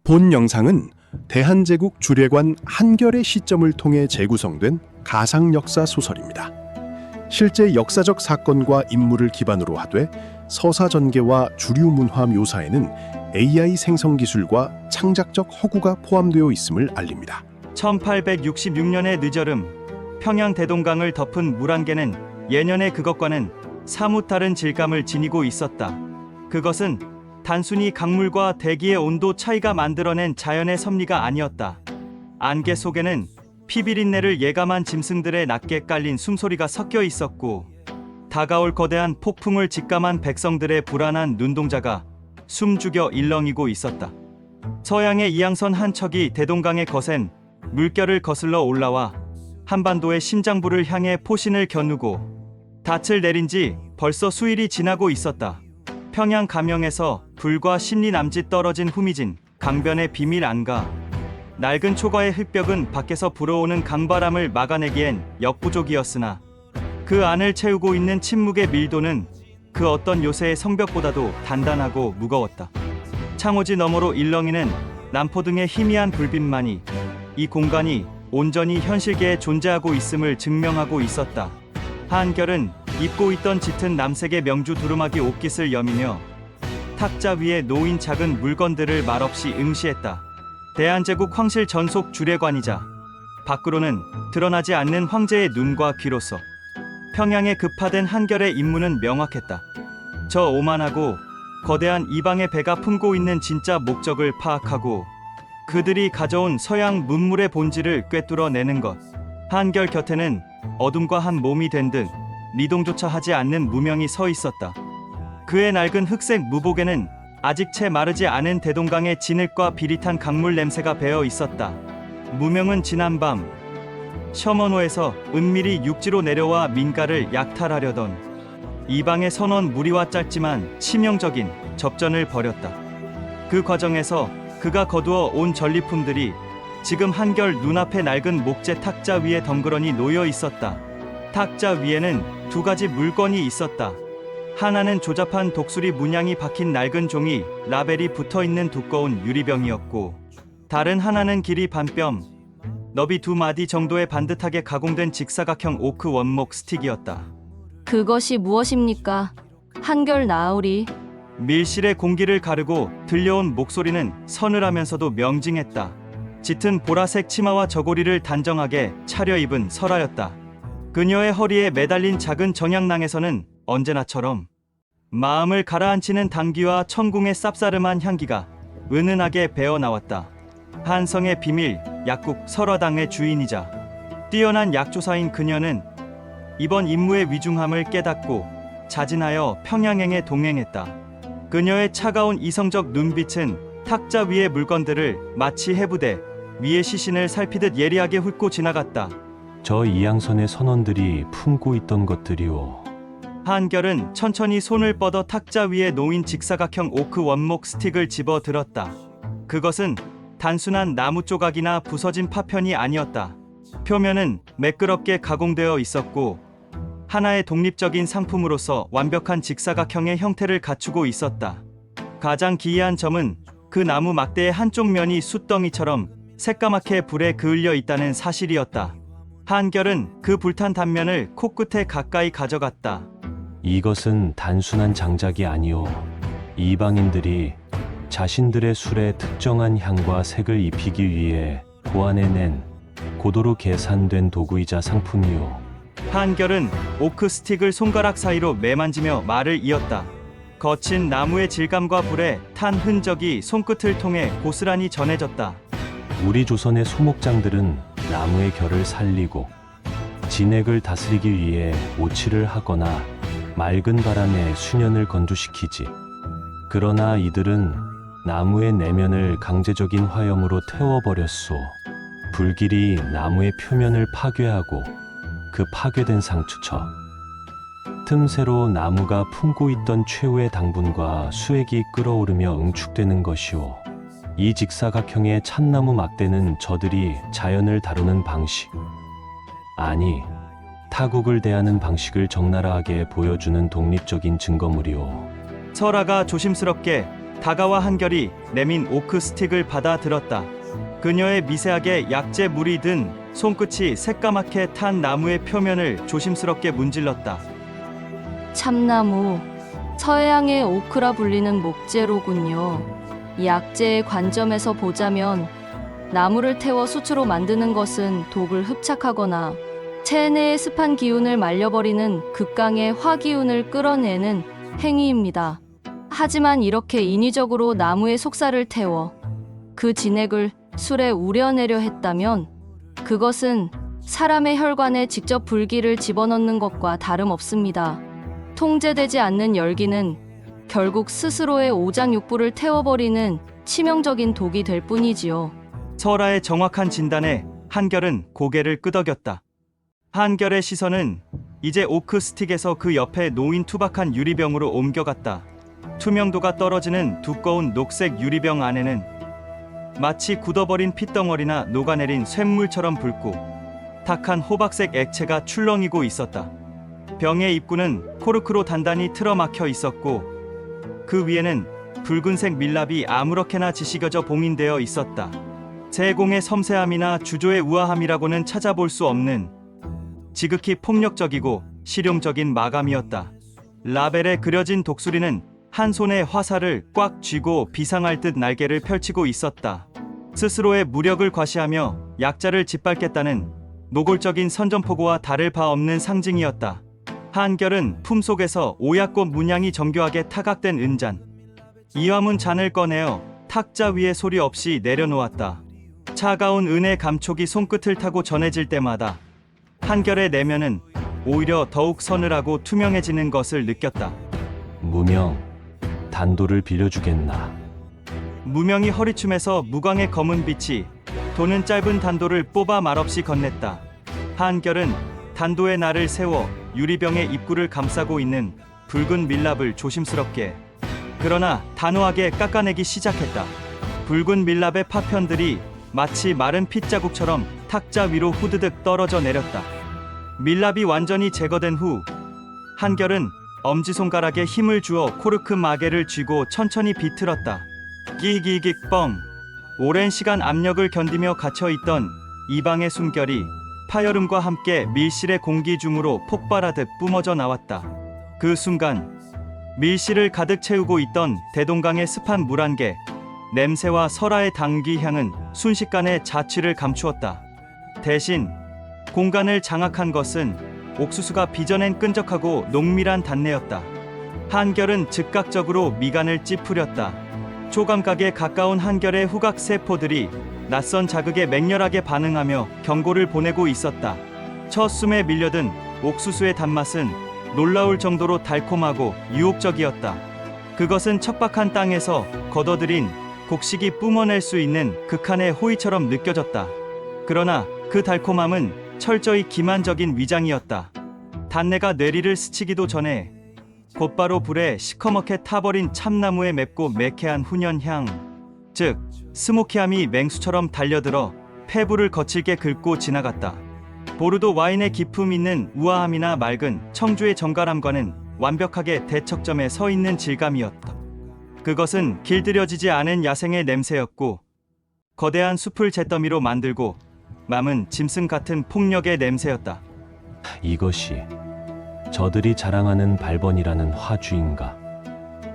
본 영상은 대한제국 주례관 한결의 시점을 통해 재구성된 가상 역사 소설입니다. 실제 역사적 사건과 인물을 기반으로 하되 서사 전개와 주류 문화 묘사에는 AI 생성 기술과 창작적 허구가 포함되어 있음을 알립니다. 1866년의 늦여름, 평양 대동강을 덮은 물안개는 예년의 그것과는 사뭇 다른 질감을 지니고 있었다. 그것은 단순히 강물과 대기의 온도 차이가 만들어낸 자연의 섭리가 아니었다. 안개 속에는 피비린내를 예감한 짐승들의 낮게 깔린 숨소리가 섞여 있었고, 다가올 거대한 폭풍을 직감한 백성들의 불안한 눈동자가 숨죽여 일렁이고 있었다. 서양의 이양선 한 척이 대동강의 거센 물결을 거슬러 올라와 한반도의 심장부를 향해 포신을 겨누고 닻을 내린 지 벌써 수일이 지나고 있었다. 평양 감영에서 불과 10리 남짓 떨어진 후미진 강변의 비밀 안과 낡은 초가의 흙벽은 밖에서 불어오는 강바람을 막아내기엔 역부족이었으나 그 안을 채우고 있는 침묵의 밀도는 그 어떤 요새의 성벽보다도 단단하고 무거웠다. 창호지 너머로 일렁이는 남포등의 희미한 불빛만이 이 공간이 온전히 현실계에 존재하고 있음을 증명하고 있었다. 한결은 입고 있던 짙은 남색의 명주 두루마기 옷깃을 여미며 탁자 위에 놓인 작은 물건들을 말없이 응시했다. 대한제국 황실 전속 주례관이자 밖으로는 드러나지 않는 황제의 눈과 귀로서 평양에 급파된 한결의 임무는 명확했다. 저 오만하고 거대한 이방의 배가 품고 있는 진짜 목적을 파악하고 그들이 가져온 서양 문물의 본질을 꿰뚫어내는 것. 한결 곁에는 어둠과 한 몸이 된 듯 리동조차 하지 않는 무명이 서 있었다. 그의 낡은 흑색 무복에는 아직 채 마르지 않은 대동강의 진흙과 비릿한 강물 냄새가 배어 있었다. 무명은 지난밤 셔먼호에서 은밀히 육지로 내려와 민가를 약탈하려던 이방의 선원 무리와 짧지만 치명적인 접전을 벌였다. 그 과정에서 그가 거두어 온 전리품들이 지금 한결 눈앞의 낡은 목재 탁자 위에 덩그러니 놓여 있었다. 탁자 위에는 두 가지 물건이 있었다. 하나는 조잡한 독수리 문양이 박힌 낡은 종이 라벨이 붙어있는 두꺼운 유리병이었고, 다른 하나는 길이 반뼘, 너비 2마디 정도의 반듯하게 가공된 직사각형 오크 원목 스틱이었다. 그것이 무엇입니까? 한결 나으리. 밀실의 공기를 가르고 들려온 목소리는 서늘하면서도 명징했다. 짙은 보라색 치마와 저고리를 단정하게 차려입은 설아였다. 그녀의 허리에 매달린 작은 정향낭에서는 언제나처럼 마음을 가라앉히는 당귀와 천궁의 쌉싸름한 향기가 은은하게 배어나왔다. 한성의 비밀, 약국 설화당의 주인이자 뛰어난 약조사인 그녀는 이번 임무의 위중함을 깨닫고 자진하여 평양행에 동행했다. 그녀의 차가운 이성적 눈빛은 탁자 위의 물건들을 마치 해부대 위의 시신을 살피듯 예리하게 훑고 지나갔다. 저 이양선의 선원들이 품고 있던 것들이오. 한결은 천천히 손을 뻗어 탁자 위에 놓인 직사각형 오크 원목 스틱을 집어 들었다. 그것은 단순한 나무 조각이나 부서진 파편이 아니었다. 표면은 매끄럽게 가공되어 있었고 하나의 독립적인 상품으로서 완벽한 직사각형의 형태를 갖추고 있었다. 가장 기이한 점은 그 나무 막대의 한쪽 면이 숯덩이처럼 새까맣게 불에 그을려 있다는 사실이었다. 한결은 그 불탄 단면을 코끝에 가까이 가져갔다. 이것은 단순한 장작이 아니오. 이방인들이 자신들의 술에 특정한 향과 색을 입히기 위해 고안해낸 고도로 계산된 도구이자 상품이오. 한결은 오크 스틱을 손가락 사이로 매만지며 말을 이었다. 거친 나무의 질감과 불에 탄 흔적이 손끝을 통해 고스란히 전해졌다. 우리 조선의 소목장들은 나무의 결을 살리고 진액을 다스리기 위해 오칠을 하거나 맑은 바람에 수년을 건조시키지. 그러나 이들은 나무의 내면을 강제적인 화염으로 태워버렸소. 불길이 나무의 표면을 파괴하고 그 파괴된 상처 틈새로 나무가 품고 있던 최후의 당분과 수액이 끓어오르며 응축되는 것이오. 이 직사각형의 참나무 막대는 저들이 자연을 다루는 방식, 아니 타국을 대하는 방식을 적나라하게 보여주는 독립적인 증거물이오. 설아가 조심스럽게 다가와 한결이 내민 오크 스틱을 받아 들었다. 그녀의 미세하게 약재 물이 든 손끝이 새까맣게 탄 나무의 표면을 조심스럽게 문질렀다. 참나무, 서해안의 오크라 불리는 목재로군요. 약재의 관점에서 보자면 나무를 태워 수초로 만드는 것은 독을 흡착하거나 체내의 습한 기운을 말려버리는 극강의 화기운을 끌어내는 행위입니다. 하지만 이렇게 인위적으로 나무의 속살을 태워 그 진액을 술에 우려내려 했다면 그것은 사람의 혈관에 직접 불길을 집어넣는 것과 다름없습니다. 통제되지 않는 열기는 결국 스스로의 오장육부를 태워버리는 치명적인 독이 될 뿐이지요. 설아의 정확한 진단에 한결은 고개를 끄덕였다. 한결의 시선은 이제 오크 스틱에서 그 옆에 놓인 투박한 유리병으로 옮겨갔다. 투명도가 떨어지는 두꺼운 녹색 유리병 안에는 마치 굳어버린 핏덩어리나 녹아내린 쇳물처럼 붉고 탁한 호박색 액체가 출렁이고 있었다. 병의 입구는 코르크로 단단히 틀어막혀 있었고 그 위에는 붉은색 밀랍이 아무렇게나 지시겨져 봉인되어 있었다. 제공의 섬세함이나 주조의 우아함이라고는 찾아볼 수 없는 지극히 폭력적이고 실용적인 마감이었다. 라벨에 그려진 독수리는 한 손에 화살을 꽉 쥐고 비상할 듯 날개를 펼치고 있었다. 스스로의 무력을 과시하며 약자를 짓밟겠다는 노골적인 선전포고와 다를 바 없는 상징이었다. 한결은 품속에서 오약꽃 문양이 정교하게 타각된 은잔, 이화문 잔을 꺼내어 탁자 위에 소리 없이 내려놓았다. 차가운 은의 감촉이 손끝을 타고 전해질 때마다 한결의 내면은 오히려 더욱 서늘하고 투명해지는 것을 느꼈다. 무명, 단도를 빌려주겠나. 무명이 허리춤에서 무광의 검은 빛이 도는 짧은 단도를 뽑아 말없이 건넸다. 한결은 단도의 날을 세워 유리병의 입구를 감싸고 있는 붉은 밀랍을 조심스럽게 그러나 단호하게 깎아내기 시작했다. 붉은 밀랍의 파편들이 마치 마른 핏자국처럼 탁자 위로 후드득 떨어져 내렸다. 밀랍이 완전히 제거된 후 한결은 엄지손가락에 힘을 주어 코르크 마개를 쥐고 천천히 비틀었다. 끼기기 뻥. 오랜 시간 압력을 견디며 갇혀있던 이방의 숨결이 파열음과 함께 밀실의 공기 중으로 폭발하듯 뿜어져 나왔다. 그 순간 밀실을 가득 채우고 있던 대동강의 습한 물 한 개, 냄새와 설아의 당귀 향은 순식간에 자취를 감추었다. 대신 공간을 장악한 것은 옥수수가 빚어낸 끈적하고 농밀한 단내였다. 한결은 즉각적으로 미간을 찌푸렸다. 초감각에 가까운 한결의 후각 세포들이 낯선 자극에 맹렬하게 반응하며 경고를 보내고 있었다. 첫 숨에 밀려든 옥수수의 단맛은 놀라울 정도로 달콤하고 유혹적이었다. 그것은 척박한 땅에서 걷어들인 곡식이 뿜어낼 수 있는 극한의 호의처럼 느껴졌다. 그러나 그 달콤함은 철저히 기만적인 위장이었다. 단내가 뇌리를 스치기도 전에 곧바로 불에 시커멓게 타버린 참나무의 맵고 매캐한 훈연향, 즉 스모키함이 맹수처럼 달려들어 폐부를 거칠게 긁고 지나갔다. 보르도 와인의 기품 있는 우아함이나 맑은 청주의 정갈함과는 완벽하게 대척점에 서 있는 질감이었다. 그것은 길들여지지 않은 야생의 냄새였고 거대한 숲을 잿더미로 만들고 남은 짐승 같은 폭력의 냄새였다. 이것이 저들이 자랑하는 발번이라는 화주인가.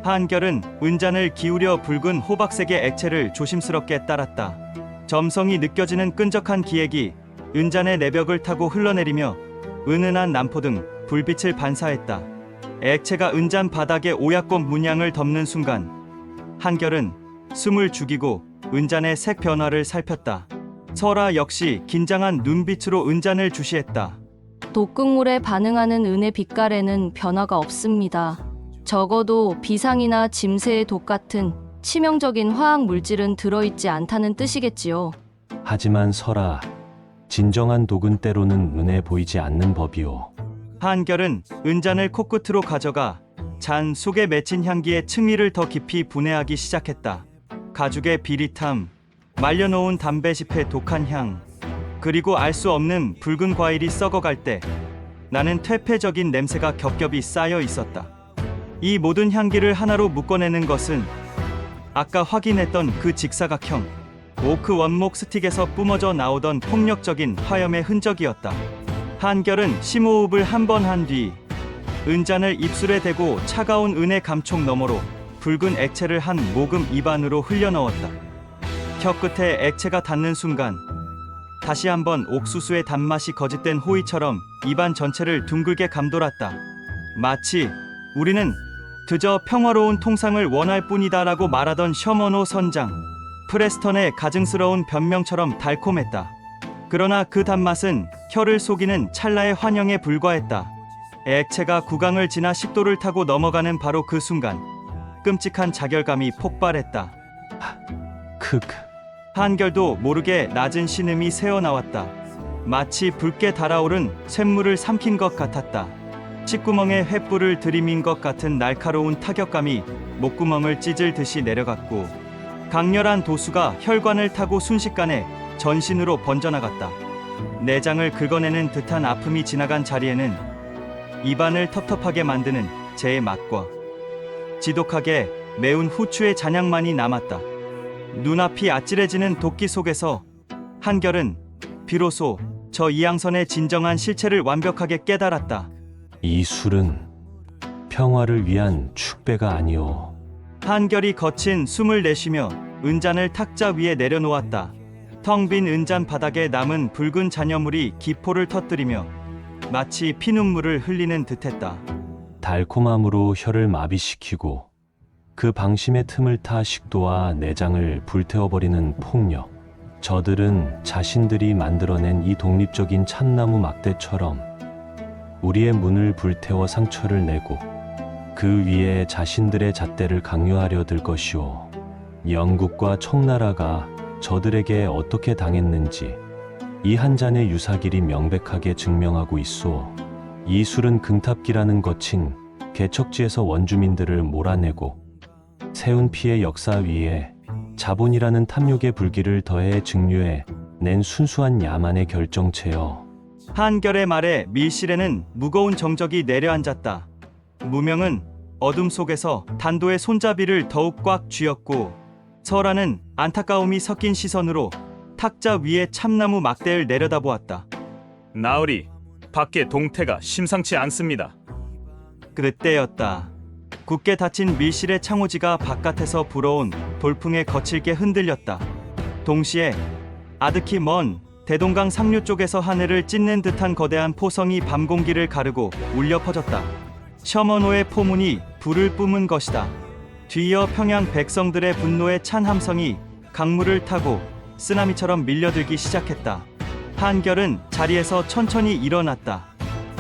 한결은 은잔을 기울여 붉은 호박색의 액체를 조심스럽게 따랐다. 점성이 느껴지는 끈적한 기액이 은잔의 내벽을 타고 흘러내리며 은은한 남포 등 불빛을 반사했다. 액체가 은잔 바닥에 오약꽃 문양을 덮는 순간 한결은 숨을 죽이고 은잔의 색 변화를 살폈다. 설아 역시 긴장한 눈빛으로 은잔을 주시했다. 독극물에 반응하는 은의 빛깔에는 변화가 없습니다. 적어도 비상이나 짐새의 독 같은 치명적인 화학 물질은 들어있지 않다는 뜻이겠지요. 하지만 설아, 진정한 독은 때로는 눈에 보이지 않는 법이오. 한결은 은잔을 코끝으로 가져가 잔 속에 맺힌 향기의 층위를 더 깊이 분해하기 시작했다. 가죽의 비릿함, 말려놓은 담배잎의 독한 향, 그리고 알 수 없는 붉은 과일이 썩어갈 때 나는 퇴폐적인 냄새가 겹겹이 쌓여 있었다. 이 모든 향기를 하나로 묶어내는 것은 아까 확인했던 그 직사각형 오크 원목 스틱에서 뿜어져 나오던 폭력적인 화염의 흔적이었다. 한결은 심호흡을 한 번 한 뒤 은잔을 입술에 대고 차가운 은의 감촉 너머로 붉은 액체를 한 모금 입안으로 흘려넣었다. 혀 끝에 액체가 닿는 순간 다시 한번 옥수수의 단맛이 거짓된 호이처럼 입안 전체를 둥글게 감돌았다. 마치 우리는 그저 평화로운 통상을 원할 뿐이다라고 말하던 셔먼호 선장 프레스턴의 가증스러운 변명처럼 달콤했다. 그러나 그 단맛은 혀를 속이는 찰나의 환영에 불과했다. 액체가 구강을 지나 식도를 타고 넘어가는 바로 그 순간 끔찍한 자결감이 폭발했다. 크크. 한결도 모르게 낮은 신음이 새어나왔다. 마치 붉게 달아오른 쇳물을 삼킨 것 같았다. 쇳구멍에 횃불을 들이민 것 같은 날카로운 타격감이 목구멍을 찢을 듯이 내려갔고 강렬한 도수가 혈관을 타고 순식간에 전신으로 번져나갔다. 내장을 긁어내는 듯한 아픔이 지나간 자리에는 입안을 텁텁하게 만드는 재의 맛과 지독하게 매운 후추의 잔향만이 남았다. 눈앞이 아찔해지는 도끼 속에서 한결은 비로소 저 이양선의 진정한 실체를 완벽하게 깨달았다. 이 술은 평화를 위한 축배가 아니오. 한결이 거친 숨을 내쉬며 은잔을 탁자 위에 내려놓았다. 텅 빈 은잔 바닥에 남은 붉은 잔여물이 기포를 터뜨리며 마치 피눈물을 흘리는 듯했다. 달콤함으로 혀를 마비시키고 그 방심의 틈을 타 식도와 내장을 불태워버리는 폭력. 저들은 자신들이 만들어낸 이 독립적인 참나무 막대처럼 우리의 문을 불태워 상처를 내고 그 위에 자신들의 잣대를 강요하려 들 것이오. 영국과 청나라가 저들에게 어떻게 당했는지 이 한 잔의 유사길이 명백하게 증명하고 있소. 이 술은 금탑기라는 거친 개척지에서 원주민들을 몰아내고 세운 피의 역사 위에 자본이라는 탐욕의 불길을 더해 증류해 낸 순수한 야만의 결정체여. 한결의 말에 밀실에는 무거운 정적이 내려앉았다. 무명은 어둠 속에서 단도의 손잡이를 더욱 꽉 쥐었고 설아는 안타까움이 섞인 시선으로 탁자 위에 참나무 막대를 내려다보았다. 나으리, 밖에 동태가 심상치 않습니다. 그때였다. 굳게 닫힌 밀실의 창호지가 바깥에서 불어온 돌풍에 거칠게 흔들렸다. 동시에 아득히 먼 대동강 상류 쪽에서 하늘을 찢는 듯한 거대한 포성이 밤 공기를 가르고 울려 퍼졌다. 셔먼호의 포문이 불을 뿜은 것이다. 뒤이어 평양 백성들의 분노의 찬 함성이 강물을 타고 쓰나미처럼 밀려들기 시작했다. 한결은 자리에서 천천히 일어났다.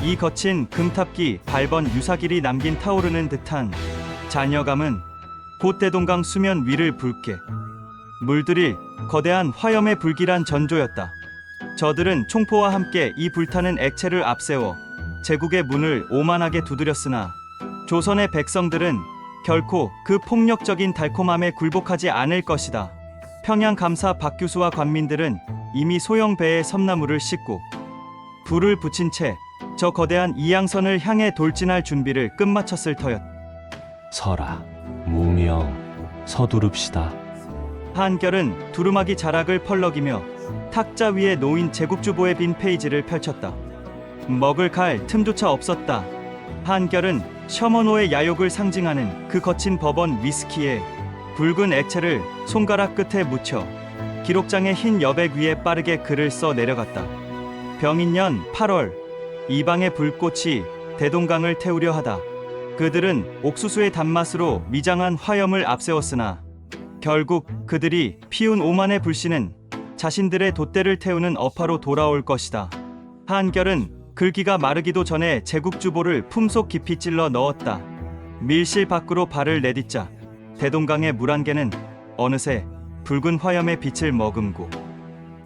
이 거친 금탑기 발번 유사길이 남긴 타오르는 듯한 잔여감은 곧 대동강 수면 위를 붉게 물들일 거대한 화염의 불길한 전조였다. 저들은 총포와 함께 이 불타는 액체를 앞세워 제국의 문을 오만하게 두드렸으나 조선의 백성들은 결코 그 폭력적인 달콤함에 굴복하지 않을 것이다. 평양 감사 박 교수와 관민들은 이미 소형 배에 섬나무를 싣고 불을 붙인 채 저 거대한 이양선을 향해 돌진할 준비를 끝마쳤을 터였다. 서라, 무명, 서두릅시다. 한결은 두루마기 자락을 펄럭이며 탁자 위에 놓인 제국주보의 빈 페이지를 펼쳤다. 먹을 칼 틈조차 없었다. 한결은 셔먼호의 야욕을 상징하는 그 거친 버번 위스키에 붉은 액체를 손가락 끝에 묻혀 기록장의 흰 여백 위에 빠르게 글을 써 내려갔다. 병인년 8월 이방의 불꽃이 대동강을 태우려 하다. 그들은 옥수수의 단맛으로 미장한 화염을 앞세웠으나 결국 그들이 피운 오만의 불씨는 자신들의 돛대를 태우는 어파로 돌아올 것이다. 한결은 글기가 마르기도 전에 제국주보를 품속 깊이 찔러 넣었다. 밀실 밖으로 발을 내딛자 대동강의 물 한 개는 어느새 붉은 화염의 빛을 머금고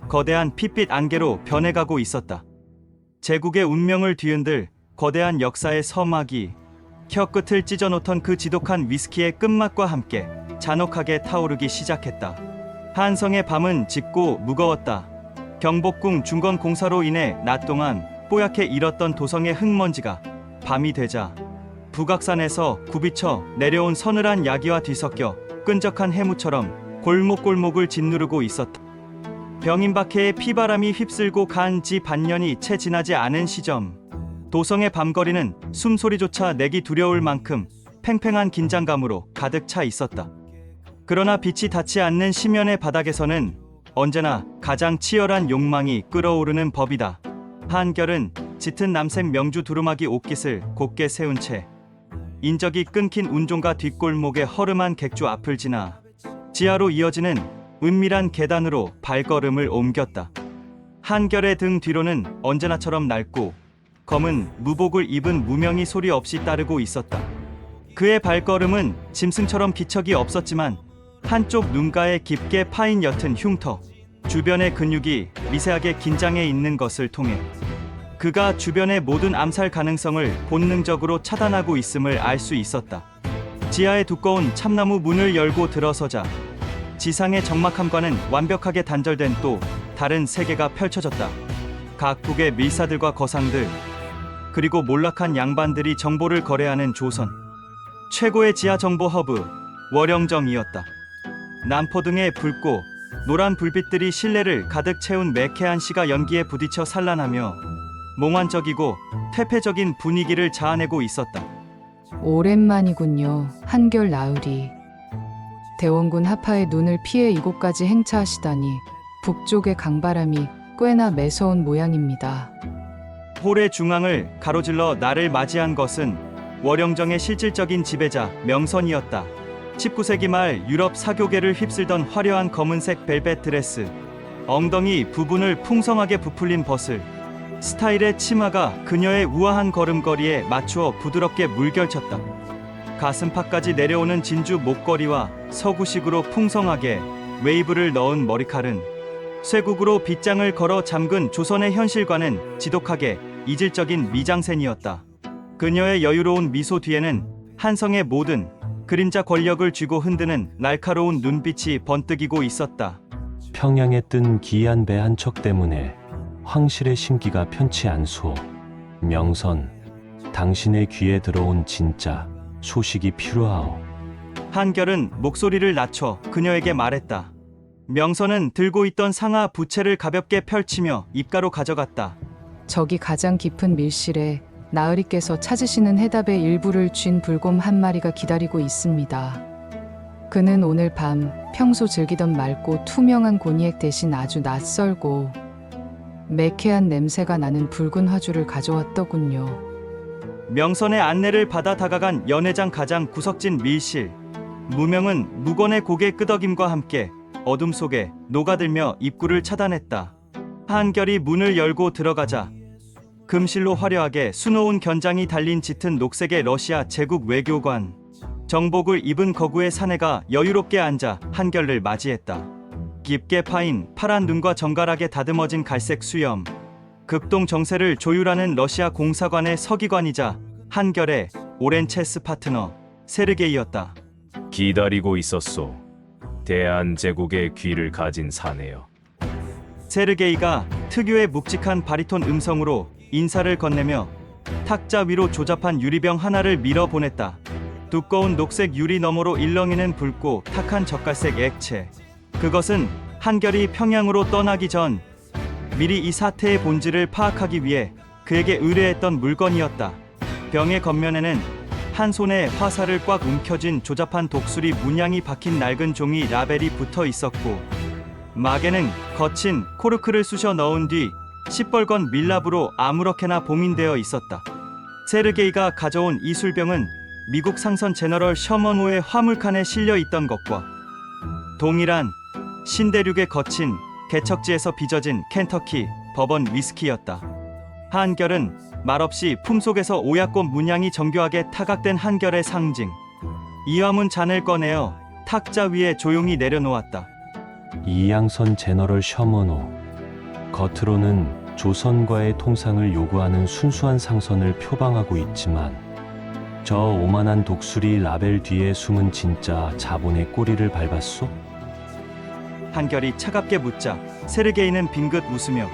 거대한 핏빛 안개로 변해가고 있었다. 제국의 운명을 뒤흔들 거대한 역사의 서막이 혀끝을 찢어놓던 그 지독한 위스키의 끝맛과 함께 잔혹하게 타오르기 시작했다. 한성의 밤은 짙고 무거웠다. 경복궁 중건 공사로 인해 낮 동안 뽀얗게 일었던 도성의 흙먼지가 밤이 되자 북악산에서 굽이쳐 내려온 서늘한 야기와 뒤섞여 끈적한 해무처럼 골목골목을 짓누르고 있었다. 병인박해의 피바람이 휩쓸고 간 지 반년이 채 지나지 않은 시점, 도성의 밤거리는 숨소리조차 내기 두려울 만큼 팽팽한 긴장감으로 가득 차 있었다. 그러나 빛이 닿지 않는 심연의 바닥에서는 언제나 가장 치열한 욕망이 끓어오르는 법이다. 한결은 짙은 남색 명주 두루마기 옷깃을 곧게 세운 채 인적이 끊긴 운종가 뒷골목의 허름한 객주 앞을 지나 지하로 이어지는 은밀한 계단으로 발걸음을 옮겼다. 한결의 등 뒤로는 언제나처럼 낡고 검은 무복을 입은 무명이 소리 없이 따르고 있었다. 그의 발걸음은 짐승처럼 기척이 없었지만 한쪽 눈가에 깊게 파인 옅은 흉터, 주변의 근육이 미세하게 긴장해 있는 것을 통해 그가 주변의 모든 암살 가능성을 본능적으로 차단하고 있음을 알 수 있었다. 지하의 두꺼운 참나무 문을 열고 들어서자 지상의 적막함과는 완벽하게 단절된 또 다른 세계가 펼쳐졌다. 각국의 밀사들과 거상들, 그리고 몰락한 양반들이 정보를 거래하는 조선 최고의 지하 정보 허브 월영정이었다. 남포등의 붉고 노란 불빛들이 실내를 가득 채운 매캐한 시가 연기에 부딪혀 산란하며 몽환적이고 퇴폐적인 분위기를 자아내고 있었다. 오랜만이군요. 한결 나으리. 대원군 하파의 눈을 피해 이곳까지 행차하시다니 북쪽의 강바람이 꽤나 매서운 모양입니다. 홀의 중앙을 가로질러 나를 맞이한 것은 월영정의 실질적인 지배자 명선이었다. 19세기 말 유럽 사교계를 휩쓸던 화려한 검은색 벨벳 드레스, 엉덩이 부분을 풍성하게 부풀린 버슬, 스타일의 치마가 그녀의 우아한 걸음걸이에 맞추어 부드럽게 물결쳤다. 가슴팍까지 내려오는 진주 목걸이와 서구식으로 풍성하게 웨이브를 넣은 머리칼은 쇠국으로 빗장을 걸어 잠근 조선의 현실과는 지독하게 이질적인 미장센이었다. 그녀의 여유로운 미소 뒤에는 한성의 모든 그림자 권력을 쥐고 흔드는 날카로운 눈빛이 번뜩이고 있었다. 평양에 뜬 기이한 배 한 척 때문에 황실의 심기가 편치 않소. 명선, 당신의 귀에 들어온 진짜 소식이 필요하오. 한결은 목소리를 낮춰 그녀에게 말했다. 명선은 들고 있던 상아 부채를 가볍게 펼치며 입가로 가져갔다. 저기 가장 깊은 밀실에 나으리께서 찾으시는 해답의 일부를 쥔 불곰 한 마리가 기다리고 있습니다. 그는 오늘 밤 평소 즐기던 맑고 투명한 고니액 대신 아주 낯설고 매캐한 냄새가 나는 붉은 화주를 가져왔더군요. 명선의 안내를 받아 다가간 연회장 가장 구석진 밀실. 무명은 무건의 고개 끄덕임과 함께 어둠 속에 녹아들며 입구를 차단했다. 한결이 문을 열고 들어가자 금실로 화려하게 수놓은 견장이 달린 짙은 녹색의 러시아 제국 외교관, 정복을 입은 거구의 사내가 여유롭게 앉아 한결을 맞이했다. 깊게 파인 파란 눈과 정갈하게 다듬어진 갈색 수염, 극동 정세를 조율하는 러시아 공사관의 서기관이자 한결의 오랜 체스 파트너 세르게이였다. 기다리고 있었소. 대한제국의 귀를 가진 사내여. 세르게이가 특유의 묵직한 바리톤 음성으로 인사를 건네며 탁자 위로 조잡한 유리병 하나를 밀어 보냈다. 두꺼운 녹색 유리 너머로 일렁이는 붉고 탁한 젓갈색 액체. 그것은 한결이 평양으로 떠나기 전 미리 이 사태의 본질을 파악하기 위해 그에게 의뢰했던 물건이었다. 병의 겉면에는 한 손에 화살을 꽉 움켜쥔 조잡한 독수리 문양이 박힌 낡은 종이 라벨이 붙어 있었고, 막에는 거친 코르크를 쑤셔 넣은 뒤 시뻘건 밀랍으로 아무렇게나 봉인되어 있었다. 세르게이가 가져온 이 술병은 미국 상선 제너럴 셔먼호의 화물칸에 실려 있던 것과 동일한 신대륙의 거친 개척지에서 빚어진 켄터키 버번 위스키였다. 한결은 말없이 품속에서 오약꽃 문양이 정교하게 타각된 한결의 상징, 이화문 잔을 꺼내어 탁자 위에 조용히 내려놓았다. 이양선 제너럴 셔먼호. 겉으로는 조선과의 통상을 요구하는 순수한 상선을 표방하고 있지만 저 오만한 독수리 라벨 뒤에 숨은 진짜 자본의 꼬리를 밟았소? 한결이 차갑게 묻자 세르게이는 빙긋 웃으며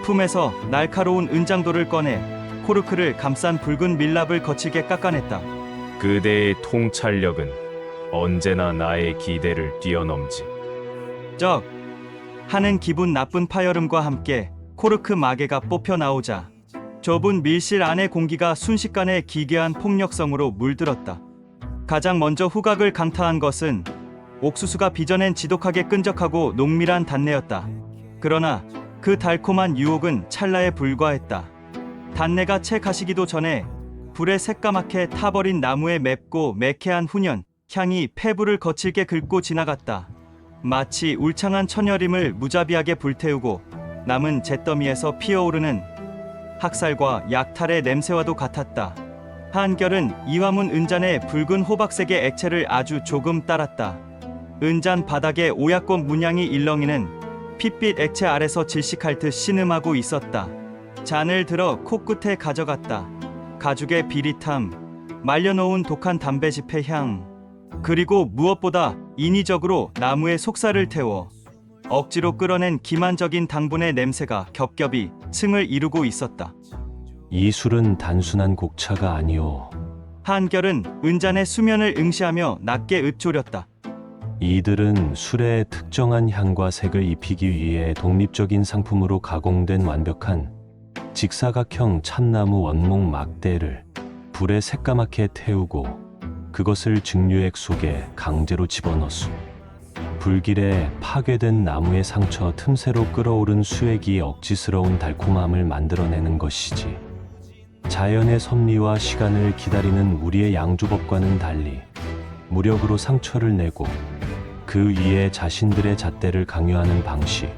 품에서 날카로운 은장도를 꺼내 코르크를 감싼 붉은 밀랍을 거칠게 깎아냈다. 그대의 통찰력은 언제나 나의 기대를 뛰어넘지. 쩍 하는 기분 나쁜 파열음과 함께 코르크 마개가 뽑혀 나오자 좁은 밀실 안의 공기가 순식간에 기괴한 폭력성으로 물들었다. 가장 먼저 후각을 강타한 것은 옥수수가 빚어낸 지독하게 끈적하고 농밀한 단내였다. 그러나 그 달콤한 유혹은 찰나에 불과했다. 단내가 채 가시기도 전에 불에 새까맣게 타버린 나무의 맵고 매캐한 훈연, 향이 폐부를 거칠게 긁고 지나갔다. 마치 울창한 천여림을 무자비하게 불태우고 남은 잿더미에서 피어오르는 학살과 약탈의 냄새와도 같았다. 한결은 이화문 은잔의 붉은 호박색의 액체를 아주 조금 따랐다. 은잔 바닥에 오약꽃 문양이 일렁이는 핏빛 액체 아래서 질식할 듯 신음하고 있었다. 잔을 들어 코끝에 가져갔다. 가죽의 비릿함, 말려놓은 독한 담배즙의 향, 그리고 무엇보다 인위적으로 나무의 속살을 태워 억지로 끌어낸 기만적인 당분의 냄새가 겹겹이 층을 이루고 있었다. 이 술은 단순한 곡차가 아니오. 한결은 은잔의 수면을 응시하며 낮게 읊조렸다. 이들은 술에 특정한 향과 색을 입히기 위해 독립적인 상품으로 가공된 완벽한 직사각형 참나무 원목 막대를 불에 새까맣게 태우고 그것을 증류액 속에 강제로 집어넣수. 불길에 파괴된 나무의 상처 틈새로 끓어오른 수액이 억지스러운 달콤함을 만들어내는 것이지. 자연의 섭리와 시간을 기다리는 우리의 양주법과는 달리 무력으로 상처를 내고 그 위에 자신들의 잣대를 강요하는 방식.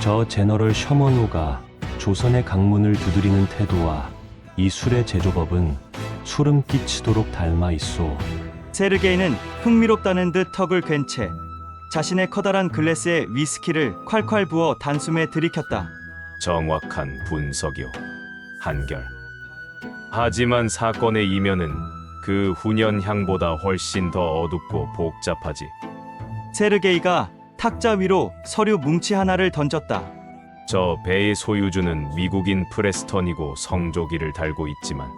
저 제너럴 셔먼호가 조선의 강문을 두드리는 태도와 이 술의 제조법은 소름 끼치도록 닮아 있어. 세르게이는 흥미롭다는 듯 턱을 괜 채 자신의 커다란 글래스에 위스키를 콸콸 부어 단숨에 들이켰다. 정확한 분석이오. 한결. 하지만 사건의 이면은 그 훈연향보다 훨씬 더 어둡고 복잡하지. 세르게이가 탁자 위로 서류 뭉치 하나를 던졌다. 저 배의 소유주는 미국인 프레스턴이고 성조기를 달고 있지만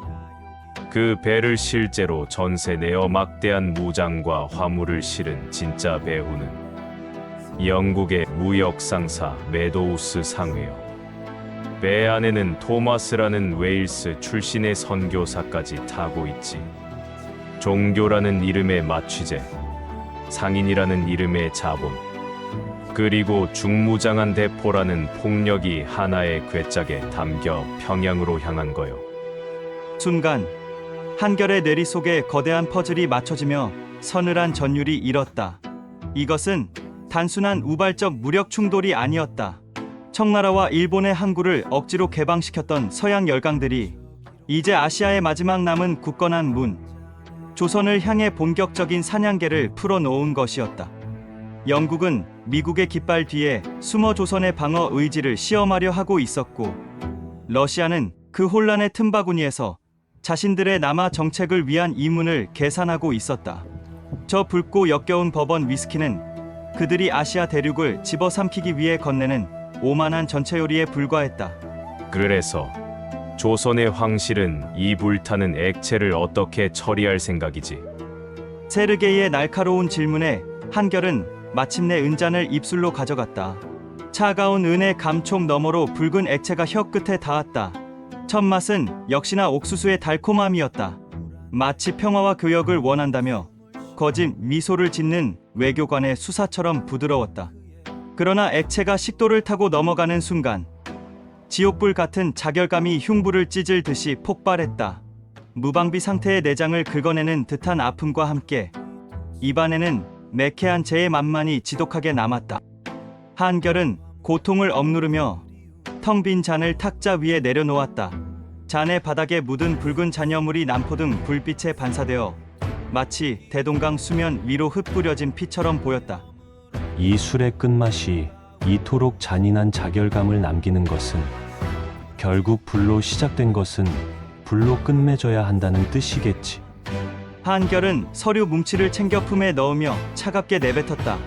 그 배를 실제로 전세 내어 막대한 무장과 화물을 실은 진짜 배후는 영국의 무역 상사 메도우스 상회요. 배 안에는 토마스라는 웨일스 출신의 선교사까지 타고 있지. 종교라는 이름의 마취제, 상인이라는 이름의 자본, 그리고 중무장한 대포라는 폭력이 하나의 괴짝에 담겨 평양으로 향한 거요. 순간 한결의 뇌리 속에 거대한 퍼즐이 맞춰지며 서늘한 전율이 일었다. 이것은 단순한 우발적 무력 충돌이 아니었다. 청나라와 일본의 항구를 억지로 개방시켰던 서양 열강들이 이제 아시아의 마지막 남은 굳건한 문, 조선을 향해 본격적인 사냥개를 풀어놓은 것이었다. 영국은 미국의 깃발 뒤에 숨어 조선의 방어 의지를 시험하려 하고 있었고, 러시아는 그 혼란의 틈바구니에서 자신들의 남하 정책을 위한 이문을 계산하고 있었다. 저 붉고 역겨운 버번 위스키는 그들이 아시아 대륙을 집어삼키기 위해 건네는 오만한 전체 요리에 불과했다. 그래서 조선의 황실은 이 불타는 액체를 어떻게 처리할 생각이지? 세르게이의 날카로운 질문에 한결은 마침내 은잔을 입술로 가져갔다. 차가운 은의 감촉 너머로 붉은 액체가 혀끝에 닿았다. 첫 맛은 역시나 옥수수의 달콤함이었다. 마치 평화와 교역을 원한다며 거짓 미소를 짓는 외교관의 수사처럼 부드러웠다. 그러나 액체가 식도를 타고 넘어가는 순간 지옥불 같은 자결감이 흉부를 찢을 듯이 폭발했다. 무방비 상태의 내장을 긁어내는 듯한 아픔과 함께 입안에는 매캐한 재의 맛만이 지독하게 남았다. 한결은 고통을 억누르며 텅 빈 잔을 탁자 위에 내려놓았다. 잔의 바닥에 묻은 붉은 잔여물이 남포등 불빛에 반사되어 마치 대동강 수면 위로 흩뿌려진 피처럼 보였다. 이 술의 끝맛이 이토록 잔인한 자결감을 남기는 것은 결국 불로 시작된 것은 불로 끝맺어야 한다는 뜻이겠지. 한결은 서류 뭉치를 챙겨 품에 넣으며 차갑게 내뱉었다.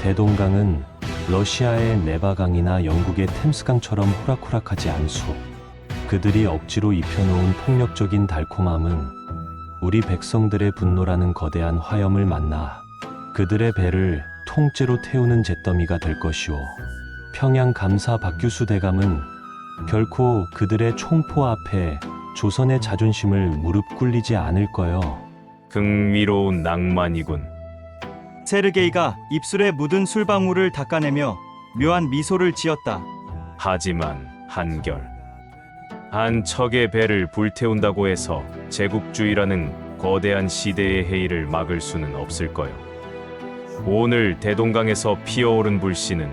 대동강은 러시아의 네바강이나 영국의 템스강처럼 호락호락하지 않소. 그들이 억지로 입혀놓은 폭력적인 달콤함은 우리 백성들의 분노라는 거대한 화염을 만나 그들의 배를 통째로 태우는 잿더미가 될 것이오. 평양 감사 박규수 대감은 결코 그들의 총포 앞에 조선의 자존심을 무릎 꿇리지 않을 거요. 흥미로운 낭만이군. 세르게이가 입술에 묻은 술방울을 닦아내며 묘한 미소를 지었다. 하지만 한결, 한 척의 배를 불태운다고 해서 제국주의라는 거대한 시대의 해이를 막을 수는 없을 거요. 오늘 대동강에서 피어오른 불씨는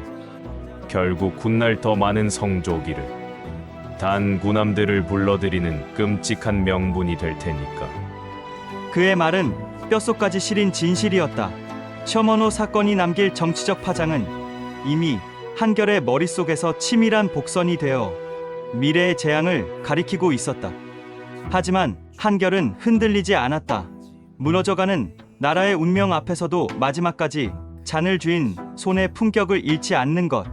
결국 훗날 더 많은 성조기를, 단 군함들을 불러들이는 끔찍한 명분이 될 테니까. 그의 말은 뼛속까지 시린 진실이었다. 셔먼호 사건이 남길 정치적 파장은 이미 한결의 머릿속에서 치밀한 복선이 되어 미래의 재앙을 가리키고 있었다. 하지만 한결은 흔들리지 않았다. 무너져가는 나라의 운명 앞에서도 마지막까지 잔을 쥐인 손의 품격을 잃지 않는 것.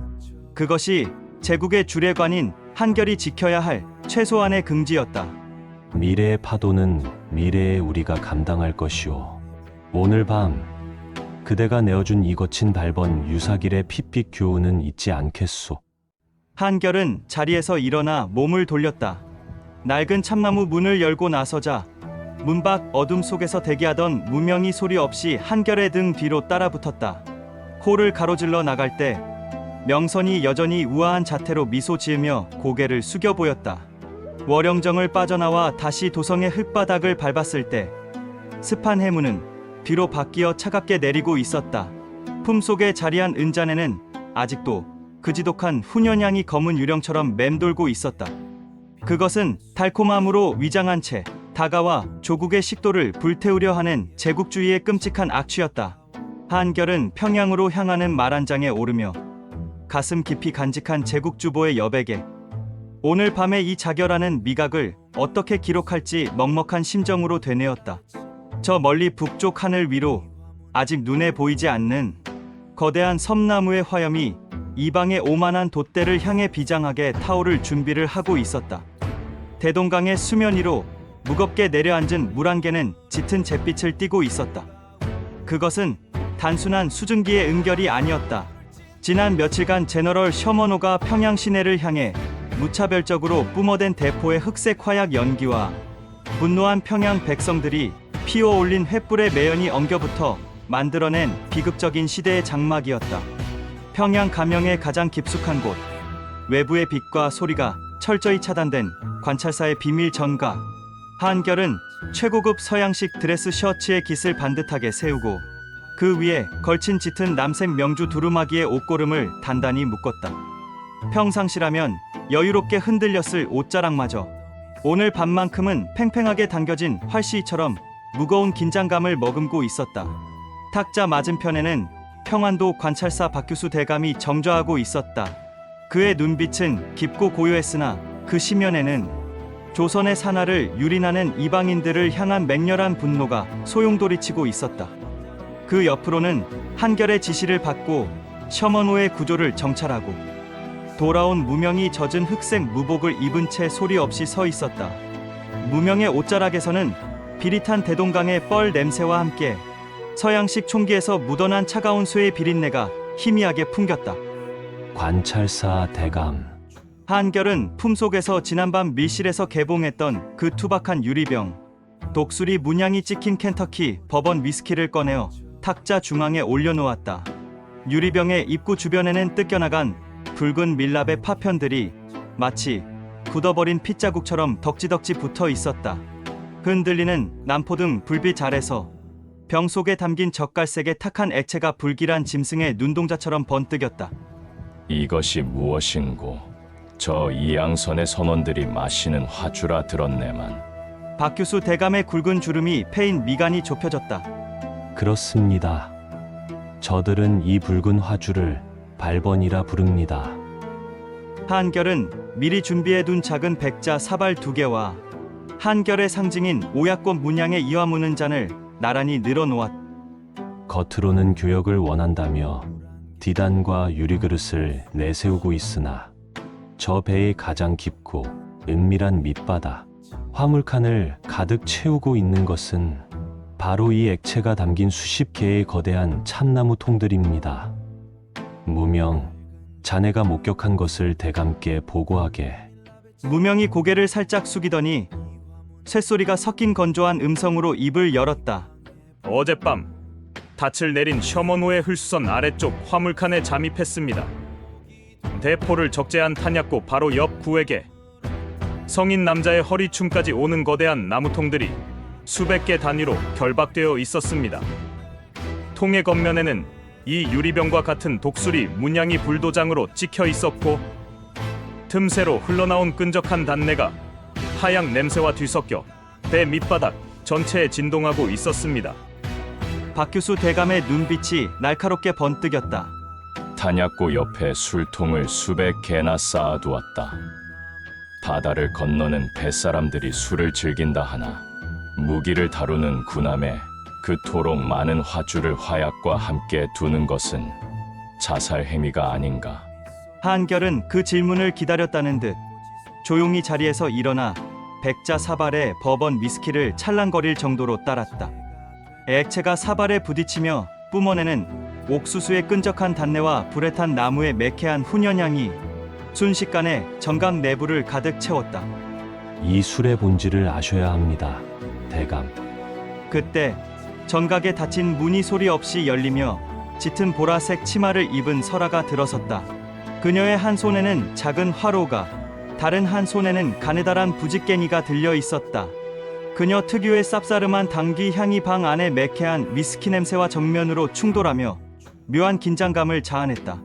그것이 제국의 주례관인 한결이 지켜야 할 최소한의 긍지였다. 미래의 파도는 미래의 우리가 감당할 것이오. 오늘 밤 그대가 내어준 이 거친 발번 유사길의 핏빛 교훈은 잊지 않겠소. 한결은 자리에서 일어나 몸을 돌렸다. 낡은 참나무 문을 열고 나서자 문 밖 어둠 속에서 대기하던 무명이 소리 없이 한결의 등 뒤로 따라붙었다. 코를 가로질러 나갈 때 명선이 여전히 우아한 자태로 미소 지으며 고개를 숙여 보였다. 월영정을 빠져나와 다시 도성의 흙바닥을 밟았을 때 습한 해문은 뒤로 바뀌어 차갑게 내리고 있었다. 품속에 자리한 은잔에는 아직도 그 지독한 훈연향이 검은 유령처럼 맴돌고 있었다. 그것은 달콤함으로 위장한 채 다가와 조국의 식도를 불태우려 하는 제국주의의 끔찍한 악취였다. 한결은 평양으로 향하는 말 한 장에 오르며 가슴 깊이 간직한 제국주보의 여백에 오늘 밤에 이 자결하는 미각을 어떻게 기록할지 먹먹한 심정으로 되뇌었다. 저 멀리 북쪽 하늘 위로 아직 눈에 보이지 않는 거대한 섬나무의 화염이 이방의 오만한 돛대를 향해 비장하게 타오를 준비를 하고 있었다. 대동강의 수면 위로 무겁게 내려앉은 물 한 개는 짙은 잿빛을 띠고 있었다. 그것은 단순한 수증기의 응결이 아니었다. 지난 며칠간 제너럴 셔먼호가 평양 시내를 향해 무차별적으로 뿜어댄 대포의 흑색 화약 연기와 분노한 평양 백성들이 피어올린 횃불의 매연이 엉겨붙어 만들어낸 비극적인 시대의 장막이었다. 평양 가명의 가장 깊숙한 곳, 외부의 빛과 소리가 철저히 차단된 관찰사의 비밀 전각. 한결은 최고급 서양식 드레스 셔츠에 깃을 반듯하게 세우고 그 위에 걸친 짙은 남색 명주 두루마기의 옷고름을 단단히 묶었다. 평상시라면 여유롭게 흔들렸을 옷자락마저 오늘 밤만큼은 팽팽하게 당겨진 활시처럼 무거운 긴장감을 머금고 있었다. 탁자 맞은편에는 평안도 관찰사 박규수 대감이 정좌하고 있었다. 그의 눈빛은 깊고 고요했으나 그 심연에는 조선의 산하를 유린하는 이방인들을 향한 맹렬한 분노가 소용돌이치고 있었다. 그 옆으로는 한결의 지시를 받고 셔먼호의 구조를 정찰하고 돌아온 무명이 젖은 흑색 무복을 입은 채 소리 없이 서 있었다. 무명의 옷자락에서는 비릿한 대동강의 뻘 냄새와 함께 서양식 총기에서 묻어난 차가운 쇠의 비린내가 희미하게 풍겼다. 관찰사 대감. 한결은 품속에서 지난밤 밀실에서 개봉했던 그 투박한 유리병, 독수리 문양이 찍힌 켄터키 버번 위스키를 꺼내어 탁자 중앙에 올려놓았다. 유리병의 입구 주변에는 뜯겨나간 붉은 밀랍의 파편들이 마치 굳어버린 핏자국처럼 덕지덕지 붙어 있었다. 흔들리는 남포등 불빛 아래서 병 속에 담긴 젓갈색의 탁한 액체가 불길한 짐승의 눈동자처럼 번뜩였다. 이것이 무엇인고? 저 이양선의 선원들이 마시는 화주라 들었네만. 박규수 대감의 굵은 주름이 패인 미간이 좁혀졌다. 그렇습니다. 저들은 이 붉은 화주를 발번이라 부릅니다. 한결은 미리 준비해둔 작은 백자 사발 2개와 한결의 상징인 오약꽃 문양의 이화 무는 잔을 나란히 늘어놓았다. 겉으로는 교역을 원한다며 디단과 유리그릇을 내세우고 있으나 저 배의 가장 깊고 은밀한 밑바닥, 화물칸을 가득 채우고 있는 것은 바로 이 액체가 담긴 수십 개의 거대한 참나무 통들입니다. 무명, 자네가 목격한 것을 대감께 보고하게. 무명이 고개를 살짝 숙이더니 쇳소리가 섞인 건조한 음성으로 입을 열었다. 어젯밤 닻을 내린 셔먼호의 흘수선 아래쪽 화물칸에 잠입했습니다. 대포를 적재한 탄약고 바로 옆 구에게 성인 남자의 허리춤까지 오는 거대한 나무통들이 수백 개 단위로 결박되어 있었습니다. 통의 겉면에는 이 유리병과 같은 독수리 문양이 불도장으로 찍혀 있었고 틈새로 흘러나온 끈적한 단내가 하양 냄새와 뒤섞여 배 밑바닥 전체에 진동하고 있었습니다. 박규수 대감의 눈빛이 날카롭게 번뜩였다. 탄약고 옆에 술통을 수백 개나 쌓아두었다. 바다를 건너는 뱃사람들이 술을 즐긴다 하나 무기를 다루는 군함에 그토록 많은 화주를 화약과 함께 두는 것은 자살 행위가 아닌가. 한결은 그 질문을 기다렸다는 듯 조용히 자리에서 일어나 백자 사발에 버번 위스키를 찰랑거릴 정도로 따랐다. 액체가 사발에 부딪히며 뿜어내는 옥수수의 끈적한 단내와 불에 탄 나무의 매캐한 훈연향이 순식간에 정각 내부를 가득 채웠다. 이 술의 본질을 아셔야 합니다, 대감. 그때 정각에 닫힌 문이 소리 없이 열리며 짙은 보라색 치마를 입은 설아가 들어섰다. 그녀의 한 손에는 작은 화로가, 다른 한 손에는 가느다란 부직갱이가 들려 있었다. 그녀 특유의 쌉싸름한 당귀 향이 방 안의 매캐한 위스키 냄새와 정면으로 충돌하며 묘한 긴장감을 자아냈다.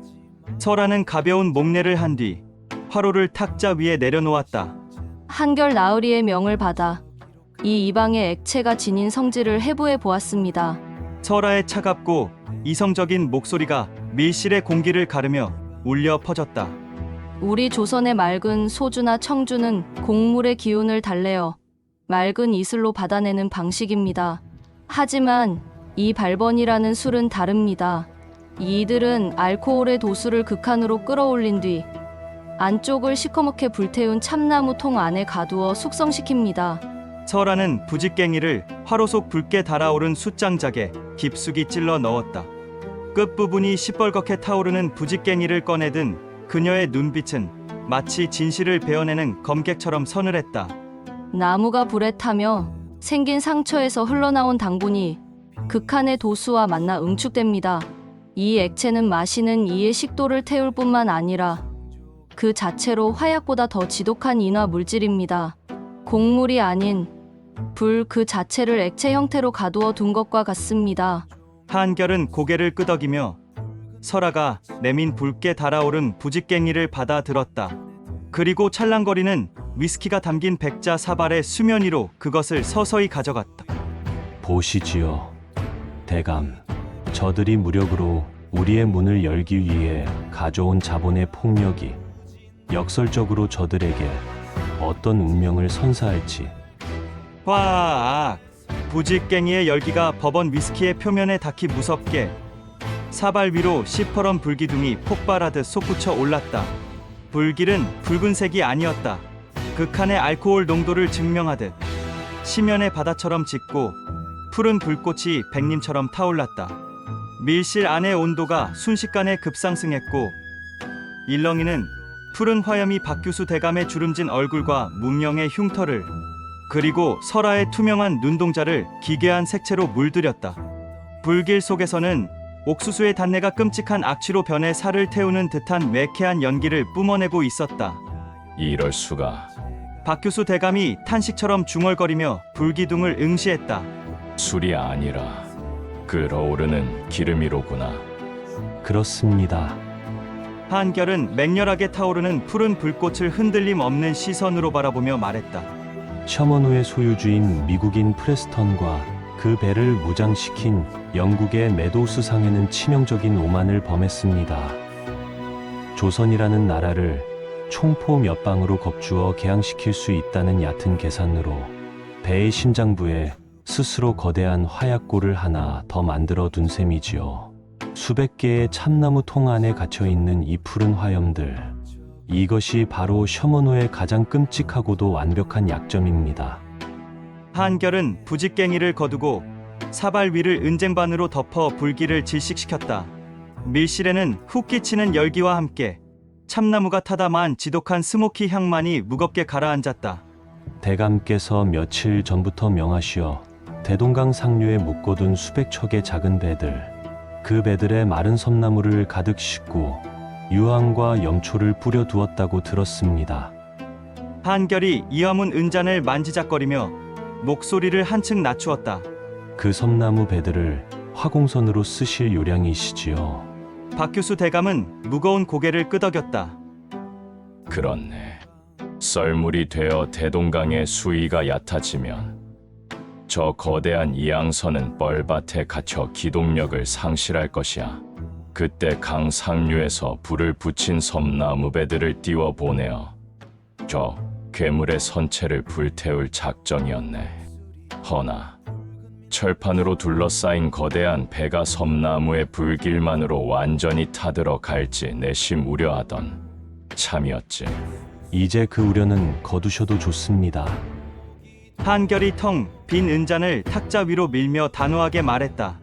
설아는 가벼운 목례를 한 뒤 화로를 탁자 위에 내려놓았다. 한결 나으리의 명을 받아 이 이방의 액체가 지닌 성질을 해부해 보았습니다. 설아의 차갑고 이성적인 목소리가 밀실의 공기를 가르며 울려 퍼졌다. 우리 조선의 맑은 소주나 청주는 곡물의 기운을 달래어 맑은 이슬로 받아내는 방식입니다. 하지만 이 발번이라는 술은 다릅니다. 이들은 알코올의 도수를 극한으로 끌어올린 뒤 안쪽을 시커멓게 불태운 참나무 통 안에 가두어 숙성시킵니다. 설아는 부직갱이를 화로 속 붉게 달아오른 숯장작에 깊숙이 찔러 넣었다. 끝부분이 시뻘겋게 타오르는 부직갱이를 꺼내든 그녀의 눈빛은 마치 진실을 베어내는 검객처럼 서늘했다. 나무가 불에 타며 생긴 상처에서 흘러나온 당분이 극한의 도수와 만나 응축됩니다. 이 액체는 마시는 이의 식도를 태울 뿐만 아니라 그 자체로 화약보다 더 지독한 인화 물질입니다. 곡물이 아닌 불 그 자체를 액체 형태로 가두어 둔 것과 같습니다. 한결은 고개를 끄덕이며 설아가 내민 붉게 달아오른 부직갱이를 받아 들었다. 그리고 찰랑거리는 위스키가 담긴 백자 사발의 수면 위로 그것을 서서히 가져갔다. 보시지요, 대감. 저들이 무력으로 우리의 문을 열기 위해 가져온 자본의 폭력이 역설적으로 저들에게 어떤 운명을 선사할지. 화악! 부직갱이의 열기가 버번 위스키의 표면에 닿기 무섭게 사발 위로 시퍼런 불기둥이 폭발하듯 솟구쳐 올랐다. 불길은 붉은색이 아니었다. 극한의 알코올 농도를 증명하듯 시면의 바다처럼 짙고 푸른 불꽃이 백림처럼 타올랐다. 밀실 안의 온도가 순식간에 급상승했고 일렁이는 푸른 화염이 박규수 대감의 주름진 얼굴과 문명의 흉터를 그리고 설아의 투명한 눈동자를 기괴한 색채로 물들였다. 불길 속에서는 옥수수의 단내가 끔찍한 악취로 변해 살을 태우는 듯한 매캐한 연기를 뿜어내고 있었다. 이럴 수가. 박규수 대감이 탄식처럼 중얼거리며 불기둥을 응시했다. 술이 아니라 끓어오르는 기름이로구나. 그렇습니다. 한결은 맹렬하게 타오르는 푸른 불꽃을 흔들림 없는 시선으로 바라보며 말했다. 셔먼호의 소유주인 미국인 프레스턴과 그 배를 무장시킨 영국의 메도우스 상회는 치명적인 오만을 범했습니다. 조선이라는 나라를 총포 몇 방으로 겁주어 개항시킬 수 있다는 얕은 계산으로 배의 심장부에 스스로 거대한 화약고를 하나 더 만들어 둔 셈이지요. 수백 개의 참나무 통 안에 갇혀있는 이 푸른 화염들, 이것이 바로 셔먼호의 가장 끔찍하고도 완벽한 약점입니다. 한결은 부직갱이를 거두고 사발 위를 은쟁반으로 덮어 불길을 질식시켰다. 밀실에는 훅 끼치는 열기와 함께 참나무가 타다만 지독한 스모키 향만이 무겁게 가라앉았다. 대감께서 며칠 전부터 명하시어 대동강 상류에 묶어둔 수백 척의 작은 배들, 그 배들에 마른 섬나무를 가득 싣고 유황과 염초를 뿌려 두었다고 들었습니다. 한결이 이화문 은잔을 만지작거리며 목소리를 한층 낮추었다. 그 섬나무 배들을 화공선으로 쓰실 요량이시지요. 박 교수 대감은 무거운 고개를 끄덕였다. 그렇네. 썰물이 되어 대동강의 수위가 얕아지면 저 거대한 이양선은 뻘밭에 갇혀 기동력을 상실할 것이야. 그때 강 상류에서 불을 붙인 섬나무 배들을 띄워 보내어 저 괴물의 선체를 불태울 작정이었네. 허나 철판으로 둘러싸인 거대한 배가 섬나무의 불길만으로 완전히 타들어 갈지 내심 우려하던 참이었지. 이제 그 우려는 거두셔도 좋습니다. 한결이 텅 빈 은잔을 탁자 위로 밀며 단호하게 말했다.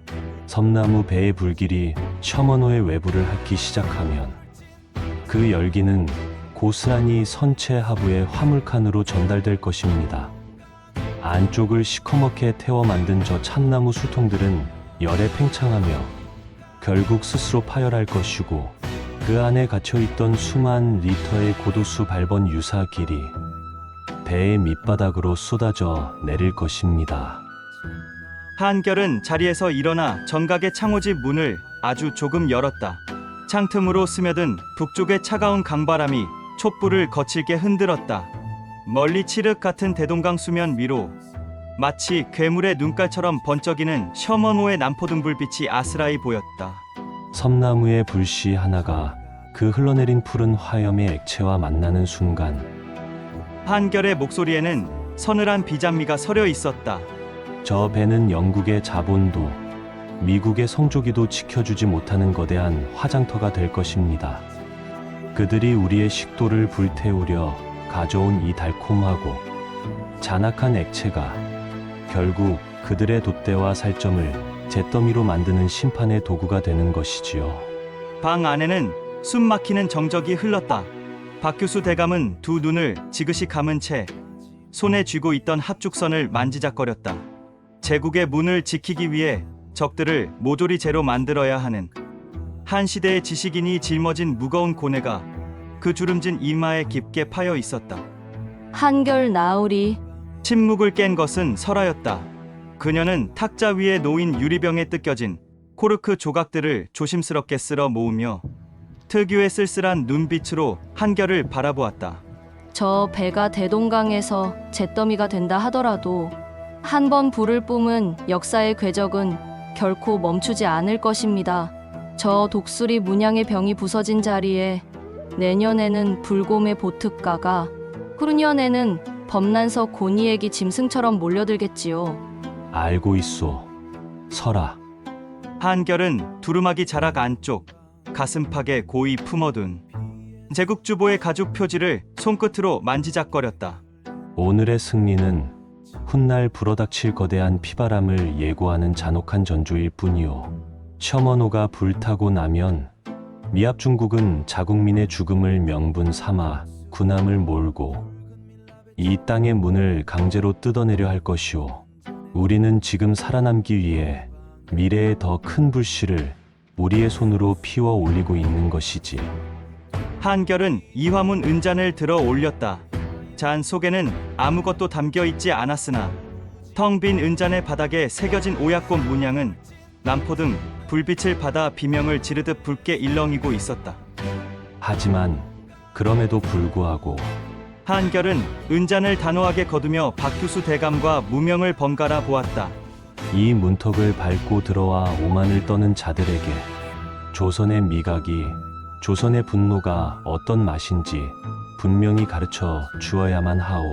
섬나무 배의 불길이 셔먼호의 외부를 핥기 시작하면 그 열기는 고스란히 선체 하부의 화물칸으로 전달될 것입니다. 안쪽을 시커멓게 태워 만든 저 참나무 수통들은 열에 팽창하며 결국 스스로 파열할 것이고, 그 안에 갇혀있던 수만 리터의 고도수 발번 유사길이 배의 밑바닥으로 쏟아져 내릴 것입니다. 한결은 자리에서 일어나 정각의 창호지 문을 아주 조금 열었다. 창틈으로 스며든 북쪽의 차가운 강바람이 촛불을 거칠게 흔들었다. 멀리 칠흑 같은 대동강 수면 위로 마치 괴물의 눈깔처럼 번쩍이는 셔먼호의 남포등 불빛이 아스라이 보였다. 섬나무의 불씨 하나가 그 흘러내린 푸른 화염의 액체와 만나는 순간 한결의 목소리에는 서늘한 비장미가 서려 있었다. 저 배는 영국의 자본도, 미국의 성조기도 지켜주지 못하는 거대한 화장터가 될 것입니다. 그들이 우리의 식도를 불태우려 가져온 이 달콤하고 잔악한 액체가 결국 그들의 돛대와 살점을 잿더미로 만드는 심판의 도구가 되는 것이지요. 방 안에는 숨 막히는 정적이 흘렀다. 박 교수 대감은 두 눈을 지그시 감은 채 손에 쥐고 있던 합죽선을 만지작거렸다. 제국의 문을 지키기 위해 적들을 모조리 제로 만들어야 하는 한 시대의 지식인이 짊어진 무거운 고뇌가 그 주름진 이마에 깊게 파여 있었다. 한결 나으리. 침묵을 깬 것은 설아였다. 그녀는 탁자 위에 놓인 유리병에 뜯겨진 코르크 조각들을 조심스럽게 쓸어 모으며 특유의 쓸쓸한 눈빛으로 한결을 바라보았다. 저 배가 대동강에서 잿더미가 된다 하더라도 한 번 불을 뿜은 역사의 궤적은 결코 멈추지 않을 것입니다. 저 독수리 문양의 병이 부서진 자리에 내년에는 불곰의 보특가가, 후년에는 범난서 고니액이 짐승처럼 몰려들겠지요. 알고 있소, 설아. 한결은 두루마기 자락 안쪽 가슴팍에 고이 품어둔 제국주보의 가죽 표지를 손끝으로 만지작거렸다. 오늘의 승리는 훗날 불어닥칠 거대한 피바람을 예고하는 잔혹한 전조일 뿐이요. 셔먼호가 불타고 나면 미합 중국은 자국민의 죽음을 명분 삼아 군함을 몰고 이 땅의 문을 강제로 뜯어내려 할 것이오. 우리는 지금 살아남기 위해 미래의 더 큰 불씨를 우리의 손으로 피워 올리고 있는 것이지. 한결은 이화문 은잔을 들어 올렸다. 잔 속에는 아무것도 담겨 있지 않았으나 텅 빈 은잔의 바닥에 새겨진 오약꽃 문양은 남포등 불빛을 받아 비명을 지르듯 붉게 일렁이고 있었다. 하지만 그럼에도 불구하고 한결은 은잔을 단호하게 거두며 박 교수 대감과 무명을 번갈아 보았다. 이 문턱을 밟고 들어와 오만을 떠는 자들에게 조선의 미각이, 조선의 분노가 어떤 맛인지 분명히 가르쳐 주어야만 하오.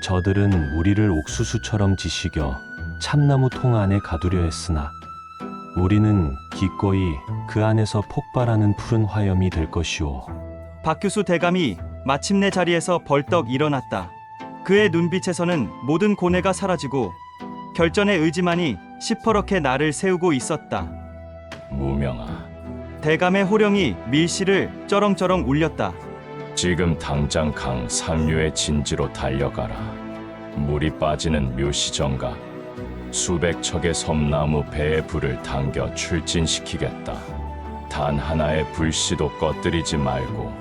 저들은 우리를 옥수수처럼 지식여 참나무 통 안에 가두려 했으나 우리는 기꺼이 그 안에서 폭발하는 푸른 화염이 될 것이오. 박 교수 대감이 마침내 자리에서 벌떡 일어났다. 그의 눈빛에서는 모든 고뇌가 사라지고 결전의 의지만이 시퍼렇게 날을 세우고 있었다. 무명아, 대감의 호령이 밀실을 쩌렁쩌렁 울렸다. 지금 당장 강 상류의 진지로 달려가라. 물이 빠지는 묘시정각, 수백 척의 섬나무 배의 불을 당겨 출진시키겠다. 단 하나의 불씨도 꺼뜨리지 말고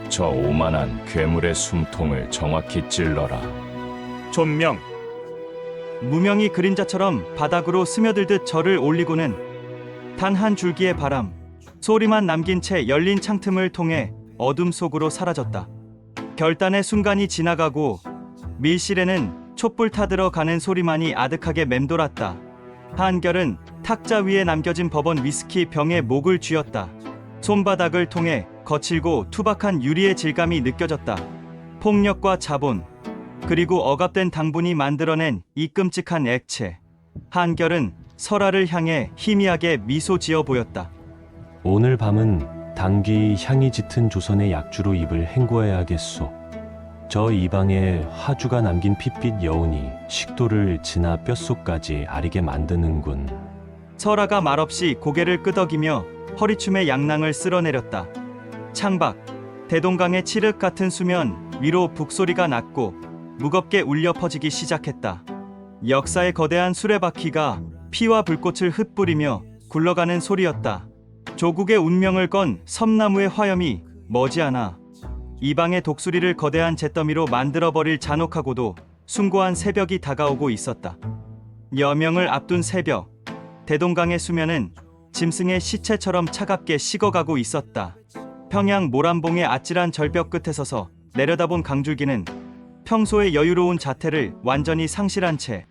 저 오만한 괴물의 숨통을 정확히 찔러라. 존명. 무명이 그림자처럼 바닥으로 스며들듯 절을 올리고는 단 한 줄기의 바람, 소리만 남긴 채 열린 창틈을 통해 어둠 속으로 사라졌다. 결단의 순간이 지나가고 밀실에는 촛불 타들어가는 소리만이 아득하게 맴돌았다. 한결은 탁자 위에 남겨진 버번 위스키 병에 목을 쥐었다. 손바닥을 통해 거칠고 투박한 유리의 질감이 느껴졌다. 폭력과 자본, 그리고 억압된 당분이 만들어낸 이 끔찍한 액체. 한결은 설아를 향해 희미하게 미소 지어 보였다. 오늘 밤은 당귀 향이 짙은 조선의 약주로 입을 헹구어야겠소. 저 이방에 화주가 남긴 핏빛 여운이 식도를 지나 뼛속까지 아리게 만드는군. 설아가 말없이 고개를 끄덕이며 허리춤에 양낭을 쓸어내렸다. 창밖, 대동강의 칠흑 같은 수면 위로 북소리가 났고 무겁게 울려 퍼지기 시작했다. 역사의 거대한 수레바퀴가 피와 불꽃을 흩뿌리며 굴러가는 소리였다. 조국의 운명을 건 섬나무의 화염이 머지않아 이방의 독수리를 거대한 잿더미로 만들어버릴 잔혹하고도 숭고한 새벽이 다가오고 있었다. 여명을 앞둔 새벽, 대동강의 수면은 짐승의 시체처럼 차갑게 식어가고 있었다. 평양 모란봉의 아찔한 절벽 끝에 서서 내려다본 강줄기는 평소의 여유로운 자태를 완전히 상실한 채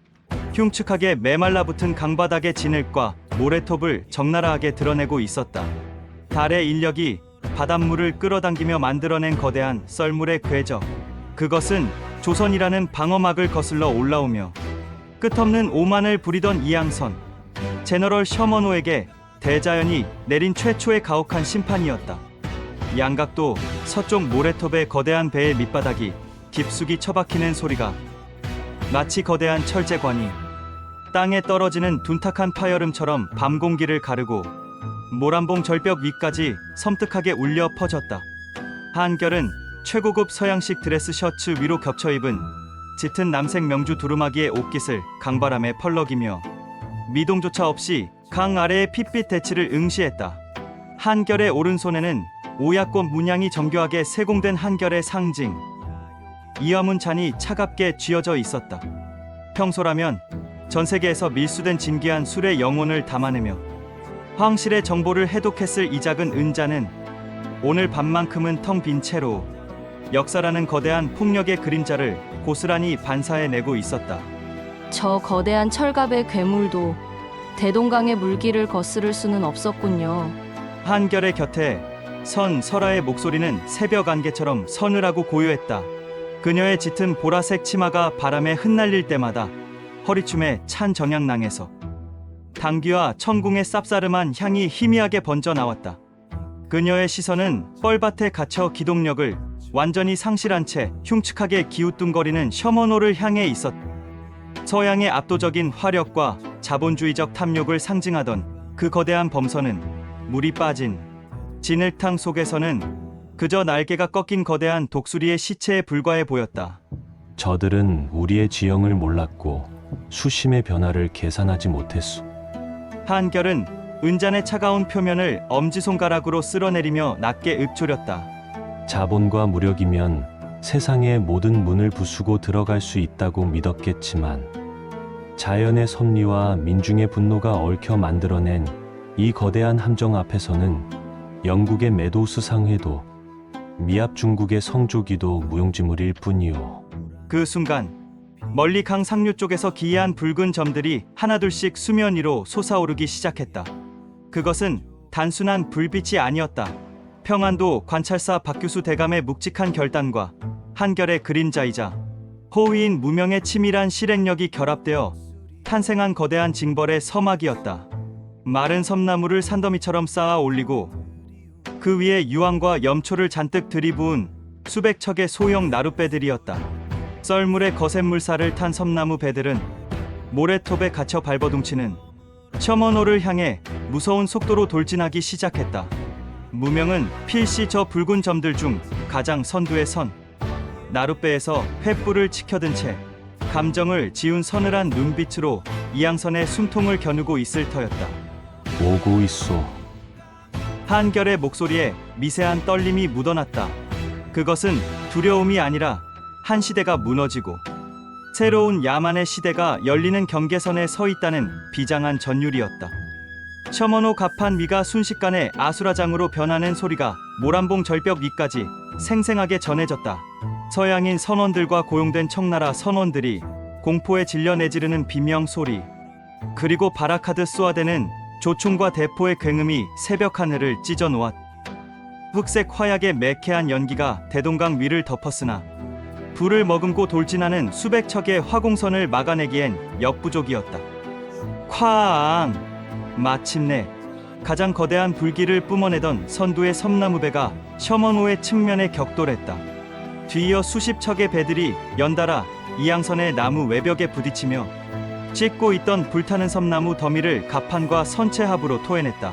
흉측하게 메말라붙은 강바닥의 진흙과 모래톱을 적나라하게 드러내고 있었다. 달의 인력이 바닷물을 끌어당기며 만들어낸 거대한 썰물의 궤적. 그것은 조선이라는 방어막을 거슬러 올라오며 끝없는 오만을 부리던 이양선, 제너럴 셔먼호에게 대자연이 내린 최초의 가혹한 심판이었다. 양각도 서쪽 모래톱의 거대한 배의 밑바닥이 깊숙이 처박히는 소리가 마치 거대한 철제관이 땅에 떨어지는 둔탁한 파열음처럼 밤 공기를 가르고 모란봉 절벽 위까지 섬뜩하게 울려 퍼졌다. 한결은 최고급 서양식 드레스 셔츠 위로 겹쳐 입은 짙은 남색 명주 두루마기의 옷깃을 강바람에 펄럭이며 미동조차 없이 강 아래의 핏빛 대치를 응시했다. 한결의 오른손에는 오약꽃 문양이 정교하게 세공된 한결의 상징 이화문찬이 차갑게 쥐어져 있었다. 평소라면 전 세계에서 밀수된 진귀한 술의 영혼을 담아내며 황실의 정보를 해독했을 이 작은 은자는 오늘 밤만큼은 텅 빈 채로 역사라는 거대한 폭력의 그림자를 고스란히 반사해내고 있었다. 저 거대한 철갑의 괴물도 대동강의 물길을 거스를 수는 없었군요. 한결의 곁에 선 설아의 목소리는 새벽 안개처럼 서늘하고 고요했다. 그녀의 짙은 보라색 치마가 바람에 흩날릴 때마다 허리춤에 찬 정향낭에서 당귀와 천궁의 쌉싸름한 향이 희미하게 번져 나왔다. 그녀의 시선은 뻘밭에 갇혀 기동력을 완전히 상실한 채 흉측하게 기우뚱거리는 셔먼호를 향해 있었다. 서양의 압도적인 화력과 자본주의적 탐욕을 상징하던 그 거대한 범선은 물이 빠진 진흙탕 속에서는 그저 날개가 꺾인 거대한 독수리의 시체에 불과해 보였다. 저들은 우리의 지형을 몰랐고 수심의 변화를 계산하지 못했소. 한결은 은잔의 차가운 표면을 엄지손가락으로 쓸어내리며 낮게 읊조렸다. 자본과 무력이면 세상의 모든 문을 부수고 들어갈 수 있다고 믿었겠지만 자연의 섭리와 민중의 분노가 얽혀 만들어낸 이 거대한 함정 앞에서는 영국의 메도우스 상회도 미합 중국의 성조기도 무용지물일 뿐이오. 그 순간 멀리 강 상류 쪽에서 기이한 붉은 점들이 하나둘씩 수면 위로 솟아오르기 시작했다. 그것은 단순한 불빛이 아니었다. 평안도 관찰사 박규수 대감의 묵직한 결단과 한결의 그림자이자 호위인 무명의 치밀한 실행력이 결합되어 탄생한 거대한 징벌의 서막이었다. 마른 섬나무를 산더미처럼 쌓아 올리고 그 위에 유황과 염초를 잔뜩 들이부은 수백 척의 소형 나룻배들이었다. 썰물의 거센 물살을 탄 섬나무 배들은 모래톱에 갇혀 발버둥치는 셔먼호를 향해 무서운 속도로 돌진하기 시작했다. 무명은 필시 저 붉은 점들 중 가장 선두에 선 나룻배에서 횃불을 치켜든 채 감정을 지운 서늘한 눈빛으로 이양선의 숨통을 겨누고 있을 터였다. 오고 있소. 한결의 목소리에 미세한 떨림이 묻어났다. 그것은 두려움이 아니라 한 시대가 무너지고 새로운 야만의 시대가 열리는 경계선에 서 있다는 비장한 전율이었다. 셔먼호 갑판 위가 순식간에 아수라장으로 변하는 소리가 모란봉 절벽 위까지 생생하게 전해졌다. 서양인 선원들과 고용된 청나라 선원들이 공포에 질려 내지르는 비명 소리, 그리고 바라카드 쏘아대는 조총과 대포의 굉음이 새벽 하늘을 찢어 놓았다. 흑색 화약의 매캐한 연기가 대동강 위를 덮었으나 불을 머금고 돌진하는 수백 척의 화공선을 막아내기엔 역부족이었다. 쾅! 마침내 가장 거대한 불길을 뿜어내던 선두의 섬나무배가 셔먼호의 측면에 격돌했다. 뒤이어 수십 척의 배들이 연달아 이양선의 나무 외벽에 부딪히며 찢고 있던 불타는 섬나무 더미를 갑판과 선체 합으로 토해냈다.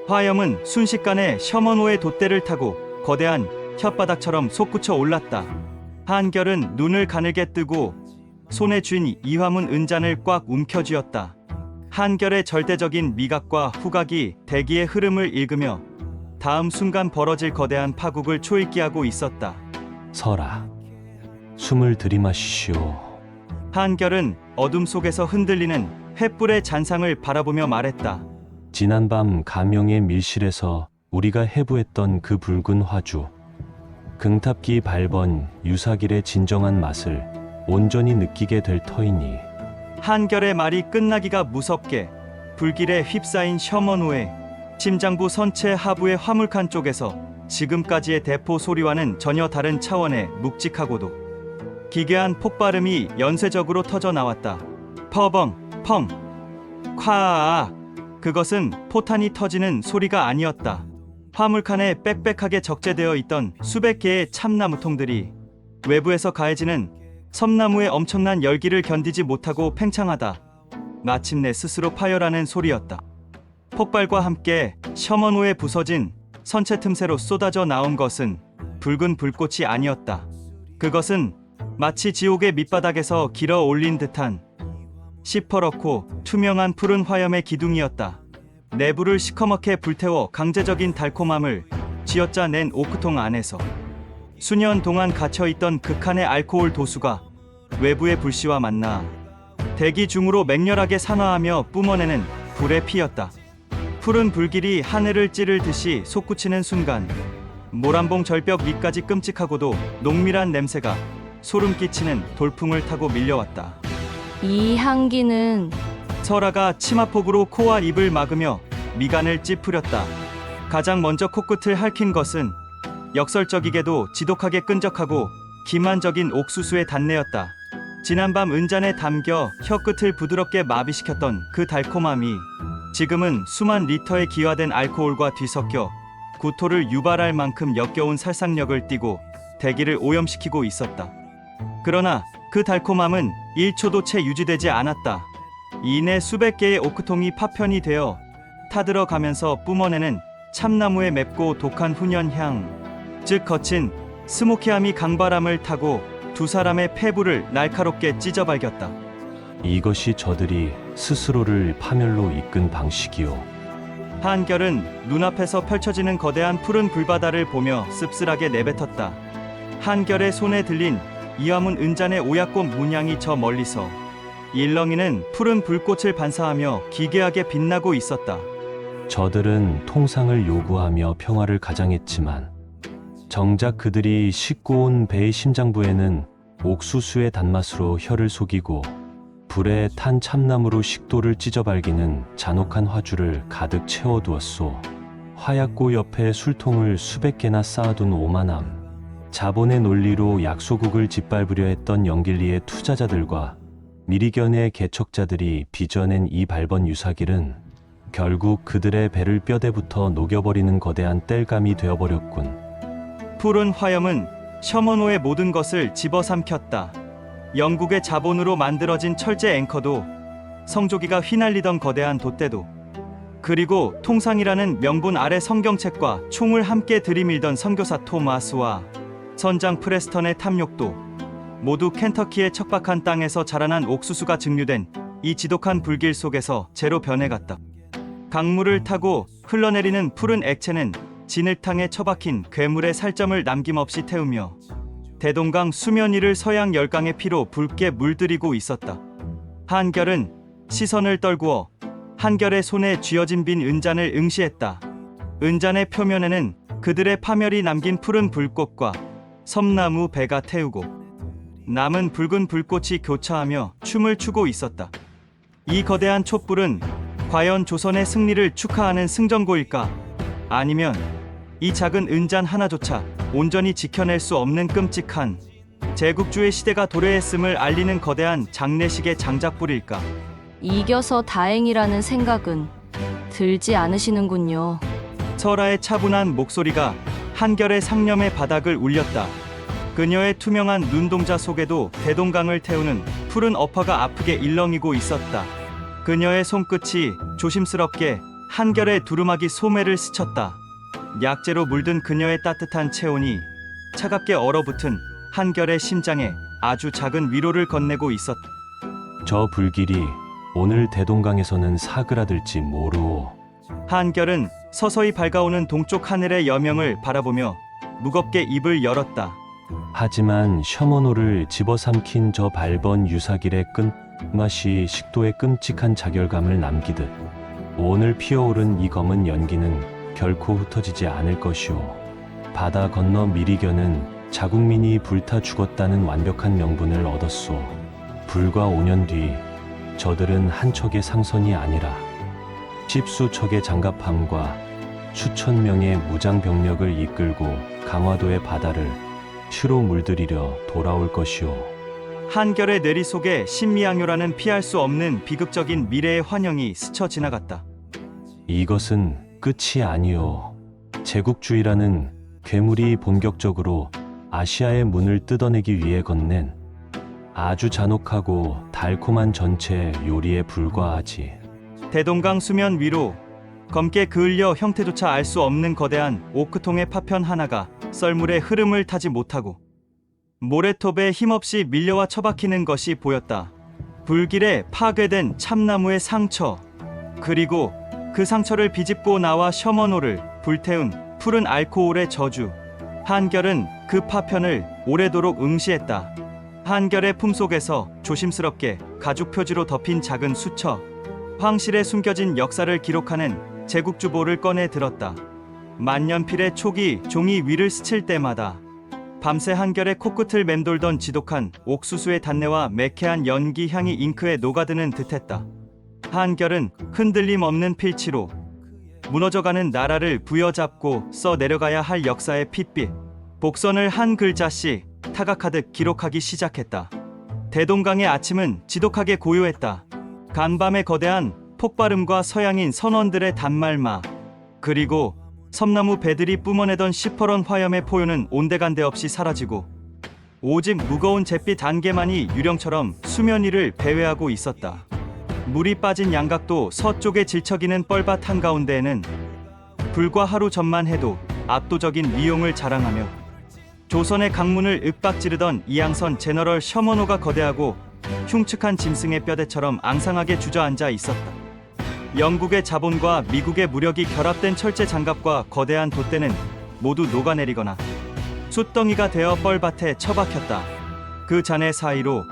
화염은 순식간에 셔먼호의 돛대를 타고 거대한 혓바닥처럼 솟구쳐 올랐다. 한결은 눈을 가늘게 뜨고 손에 쥔 이화문 은잔을 꽉 움켜쥐었다. 한결의 절대적인 미각과 후각이 대기의 흐름을 읽으며 다음 순간 벌어질 거대한 파국을 초읽기하고 있었다. 서라. 숨을 들이마시시오. 한결은 어둠 속에서 흔들리는 횃불의 잔상을 바라보며 말했다. 지난밤 가명의 밀실에서 우리가 해부했던 그 붉은 화주, 긍탑기 발번 유사길의 진정한 맛을 온전히 느끼게 될 터이니. 한결의 말이 끝나기가 무섭게 불길에 휩싸인 셔먼호의 심장부 선체 하부의 화물칸 쪽에서 지금까지의 대포 소리와는 전혀 다른 차원의 묵직하고도 기괴한 폭발음이 연쇄적으로 터져 나왔다. 퍼벙, 펑, 콱. 그것은 포탄이 터지는 소리가 아니었다. 화물칸에 빽빽하게 적재되어 있던 수백 개의 참나무통들이 외부에서 가해지는 섬나무의 엄청난 열기를 견디지 못하고 팽창하다 마침내 스스로 파열하는 소리였다. 폭발과 함께 셔먼호에 부서진 선체 틈새로 쏟아져 나온 것은 붉은 불꽃이 아니었다. 그것은 마치 지옥의 밑바닥에서 길어 올린 듯한 시퍼렇고 투명한 푸른 화염의 기둥이었다. 내부를 시커멓게 불태워 강제적인 달콤함을 쥐어짜낸 오크통 안에서 수년 동안 갇혀있던 극한의 알코올 도수가 외부의 불씨와 만나 대기 중으로 맹렬하게 산화하며 뿜어내는 불의 피였다. 푸른 불길이 하늘을 찌를 듯이 솟구치는 순간 모란봉 절벽 위까지 끔찍하고도 농밀한 냄새가 소름 끼치는 돌풍을 타고 밀려왔다. 이 향기는 설아가 치마폭으로 코와 입을 막으며 미간을 찌푸렸다. 가장 먼저 코끝을 핥힌 것은 역설적이게도 지독하게 끈적하고 기만적인 옥수수의 단내였다. 지난밤 은잔에 담겨 혀끝을 부드럽게 마비시켰던 그 달콤함이 지금은 수만 리터의 기화된 알코올과 뒤섞여 구토를 유발할 만큼 역겨운 살상력을 띠고 대기를 오염시키고 있었다. 그러나 그 달콤함은 1초도 채 유지되지 않았다. 이내 수백 개의 오크통이 파편이 되어 타들어가면서 뿜어내는 참나무의 맵고 독한 훈연향, 즉 거친 스모키함이 강바람을 타고 두 사람의 폐부를 날카롭게 찢어발겼다. 이것이 저들이 스스로를 파멸로 이끈 방식이요. 한결은 눈앞에서 펼쳐지는 거대한 푸른 불바다를 보며 씁쓸하게 내뱉었다. 한결의 손에 들린 이화문 은잔의 오약꽃 문양이 저 멀리서 일렁이는 푸른 불꽃을 반사하며 기괴하게 빛나고 있었다. 저들은 통상을 요구하며 평화를 가장했지만 정작 그들이 싣고 온 배의 심장부에는 옥수수의 단맛으로 혀를 속이고 불에 탄 참나무로 식도를 찢어발기는 잔혹한 화주를 가득 채워두었소. 화약고 옆에 술통을 수백 개나 쌓아둔 오만함, 자본의 논리로 약소국을 짓밟으려 했던 영길리의 투자자들과 미리견의 개척자들이 빚어낸 이 발번 유사길은 결국 그들의 배를 뼈대부터 녹여버리는 거대한 땔감이 되어버렸군. 푸른 화염은 셔먼호의 모든 것을 집어삼켰다. 영국의 자본으로 만들어진 철제 앵커도 성조기가 휘날리던 거대한 돛대도, 그리고 통상이라는 명분 아래 성경책과 총을 함께 들이밀던 선교사 토마스와 선장 프레스턴의 탐욕도 모두 켄터키의 척박한 땅에서 자라난 옥수수가 증류된 이 지독한 불길 속에서 재로 변해갔다. 강물을 타고 흘러내리는 푸른 액체는 진흙탕에 처박힌 괴물의 살점을 남김없이 태우며 대동강 수면 위를 서양 열강의 피로 붉게 물들이고 있었다. 한결은 시선을 떨구어 한결의 손에 쥐어진 빈 은잔을 응시했다. 은잔의 표면에는 그들의 파멸이 남긴 푸른 불꽃과 섬나무 배가 태우고 남은 붉은 불꽃이 교차하며 춤을 추고 있었다. 이 거대한 촛불은 과연 조선의 승리를 축하하는 승전고일까? 아니면 이 작은 은잔 하나조차 온전히 지켜낼 수 없는 끔찍한 제국주의 시대가 도래했음을 알리는 거대한 장례식의 장작불일까? 이겨서 다행이라는 생각은 들지 않으시는군요. 설아의 차분한 목소리가 한결의 상념의 바닥을 울렸다. 그녀의 투명한 눈동자 속에도 대동강을 태우는 푸른 어파가 아프게 일렁이고 있었다. 그녀의 손끝이 조심스럽게 한결의 두루마기 소매를 스쳤다. 약재로 물든 그녀의 따뜻한 체온이 차갑게 얼어붙은 한결의 심장에 아주 작은 위로를 건네고 있었다. 저 불길이 오늘 대동강에서는 사그라들지 모르오. 한결은 서서히 밝아오는 동쪽 하늘의 여명을 바라보며 무겁게 입을 열었다. 하지만 셔머노를 집어삼킨 저 발번 유사길의 끝맛이 식도에 끔찍한 자결감을 남기듯 오늘 피어오른 이 검은 연기는 결코 흩어지지 않을 것이오. 바다 건너 미리견은 자국민이 불타 죽었다는 완벽한 명분을 얻었소. 불과 5년 뒤 저들은 한 척의 상선이 아니라 십수 척의 장갑함과 수천 명의 무장 병력을 이끌고 강화도의 바다를 피로 물들이려 돌아올 것이오. 한결의 내리 속에 신미양요라는 피할 수 없는 비극적인 미래의 환영이 스쳐 지나갔다. 이것은 끝이 아니오. 제국주의라는 괴물이 본격적으로 아시아의 문을 뜯어내기 위해 건넨 아주 잔혹하고 달콤한 전체 요리에 불과하지. 대동강 수면 위로 검게 그을려 형태조차 알 수 없는 거대한 오크통의 파편 하나가 썰물의 흐름을 타지 못하고 모래톱에 힘없이 밀려와 처박히는 것이 보였다. 불길에 파괴된 참나무의 상처, 그리고 그 상처를 비집고 나와 셔머노를 불태운 푸른 알코올의 저주. 한결은 그 파편을 오래도록 응시했다. 한결의 품속에서 조심스럽게 가죽 표지로 덮인 작은 수첩, 황실에 숨겨진 역사를 기록하는 제국주보를 꺼내 들었다. 만년필의 촉이 종이 위를 스칠 때마다 밤새 한결의 코끝을 맴돌던 지독한 옥수수의 단내와 매캐한 연기 향이 잉크에 녹아드는 듯했다. 한결은 흔들림 없는 필치로 무너져가는 나라를 부여잡고 써 내려가야 할 역사의 핏빛, 복선을 한 글자씩 타각하듯 기록하기 시작했다. 대동강의 아침은 지독하게 고요했다. 간밤의 거대한 폭발음과 서양인 선원들의 단말마, 그리고 섬나무 배들이 뿜어내던 시퍼런 화염의 포효는 온데간데 없이 사라지고 오직 무거운 잿빛 안개만이 유령처럼 수면 위를 배회하고 있었다. 물이 빠진 양각도 서쪽에 질척이는 뻘밭 한가운데에는 불과 하루 전만 해도 압도적인 위용을 자랑하며 조선의 강문을 윽박지르던 이양선 제너럴 셔머노가 거대하고 흉측한 짐승의 뼈대처럼 앙상하게 주저앉아 있었다. 영국의 자본과 미국의 무력이 결합된 철제 장갑과 거대한 돛대는 모두 녹아내리거나 숯덩이가 되어 뻘밭에 처박혔다. 그 잔해 사이로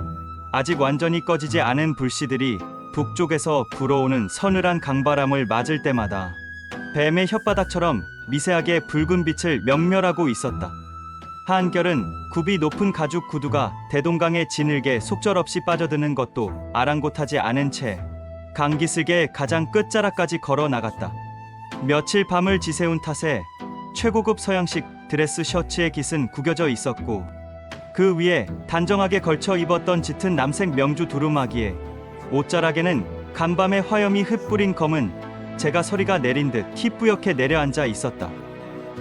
아직 완전히 꺼지지 않은 불씨들이 북쪽에서 불어오는 서늘한 강바람을 맞을 때마다 뱀의 혓바닥처럼 미세하게 붉은 빛을 명멸하고 있었다. 한결은 굽이 높은 가죽 구두가 대동강의 진흙에 속절없이 빠져드는 것도 아랑곳하지 않은 채 강기슭의 가장 끝자락까지 걸어 나갔다. 며칠 밤을 지새운 탓에 최고급 서양식 드레스 셔츠의 깃은 구겨져 있었고 그 위에 단정하게 걸쳐 입었던 짙은 남색 명주 두루마기에 옷자락에는 간밤의 화염이 흩뿌린 검은 재가 서리가 내린 듯 희뿌옇게 내려앉아 있었다.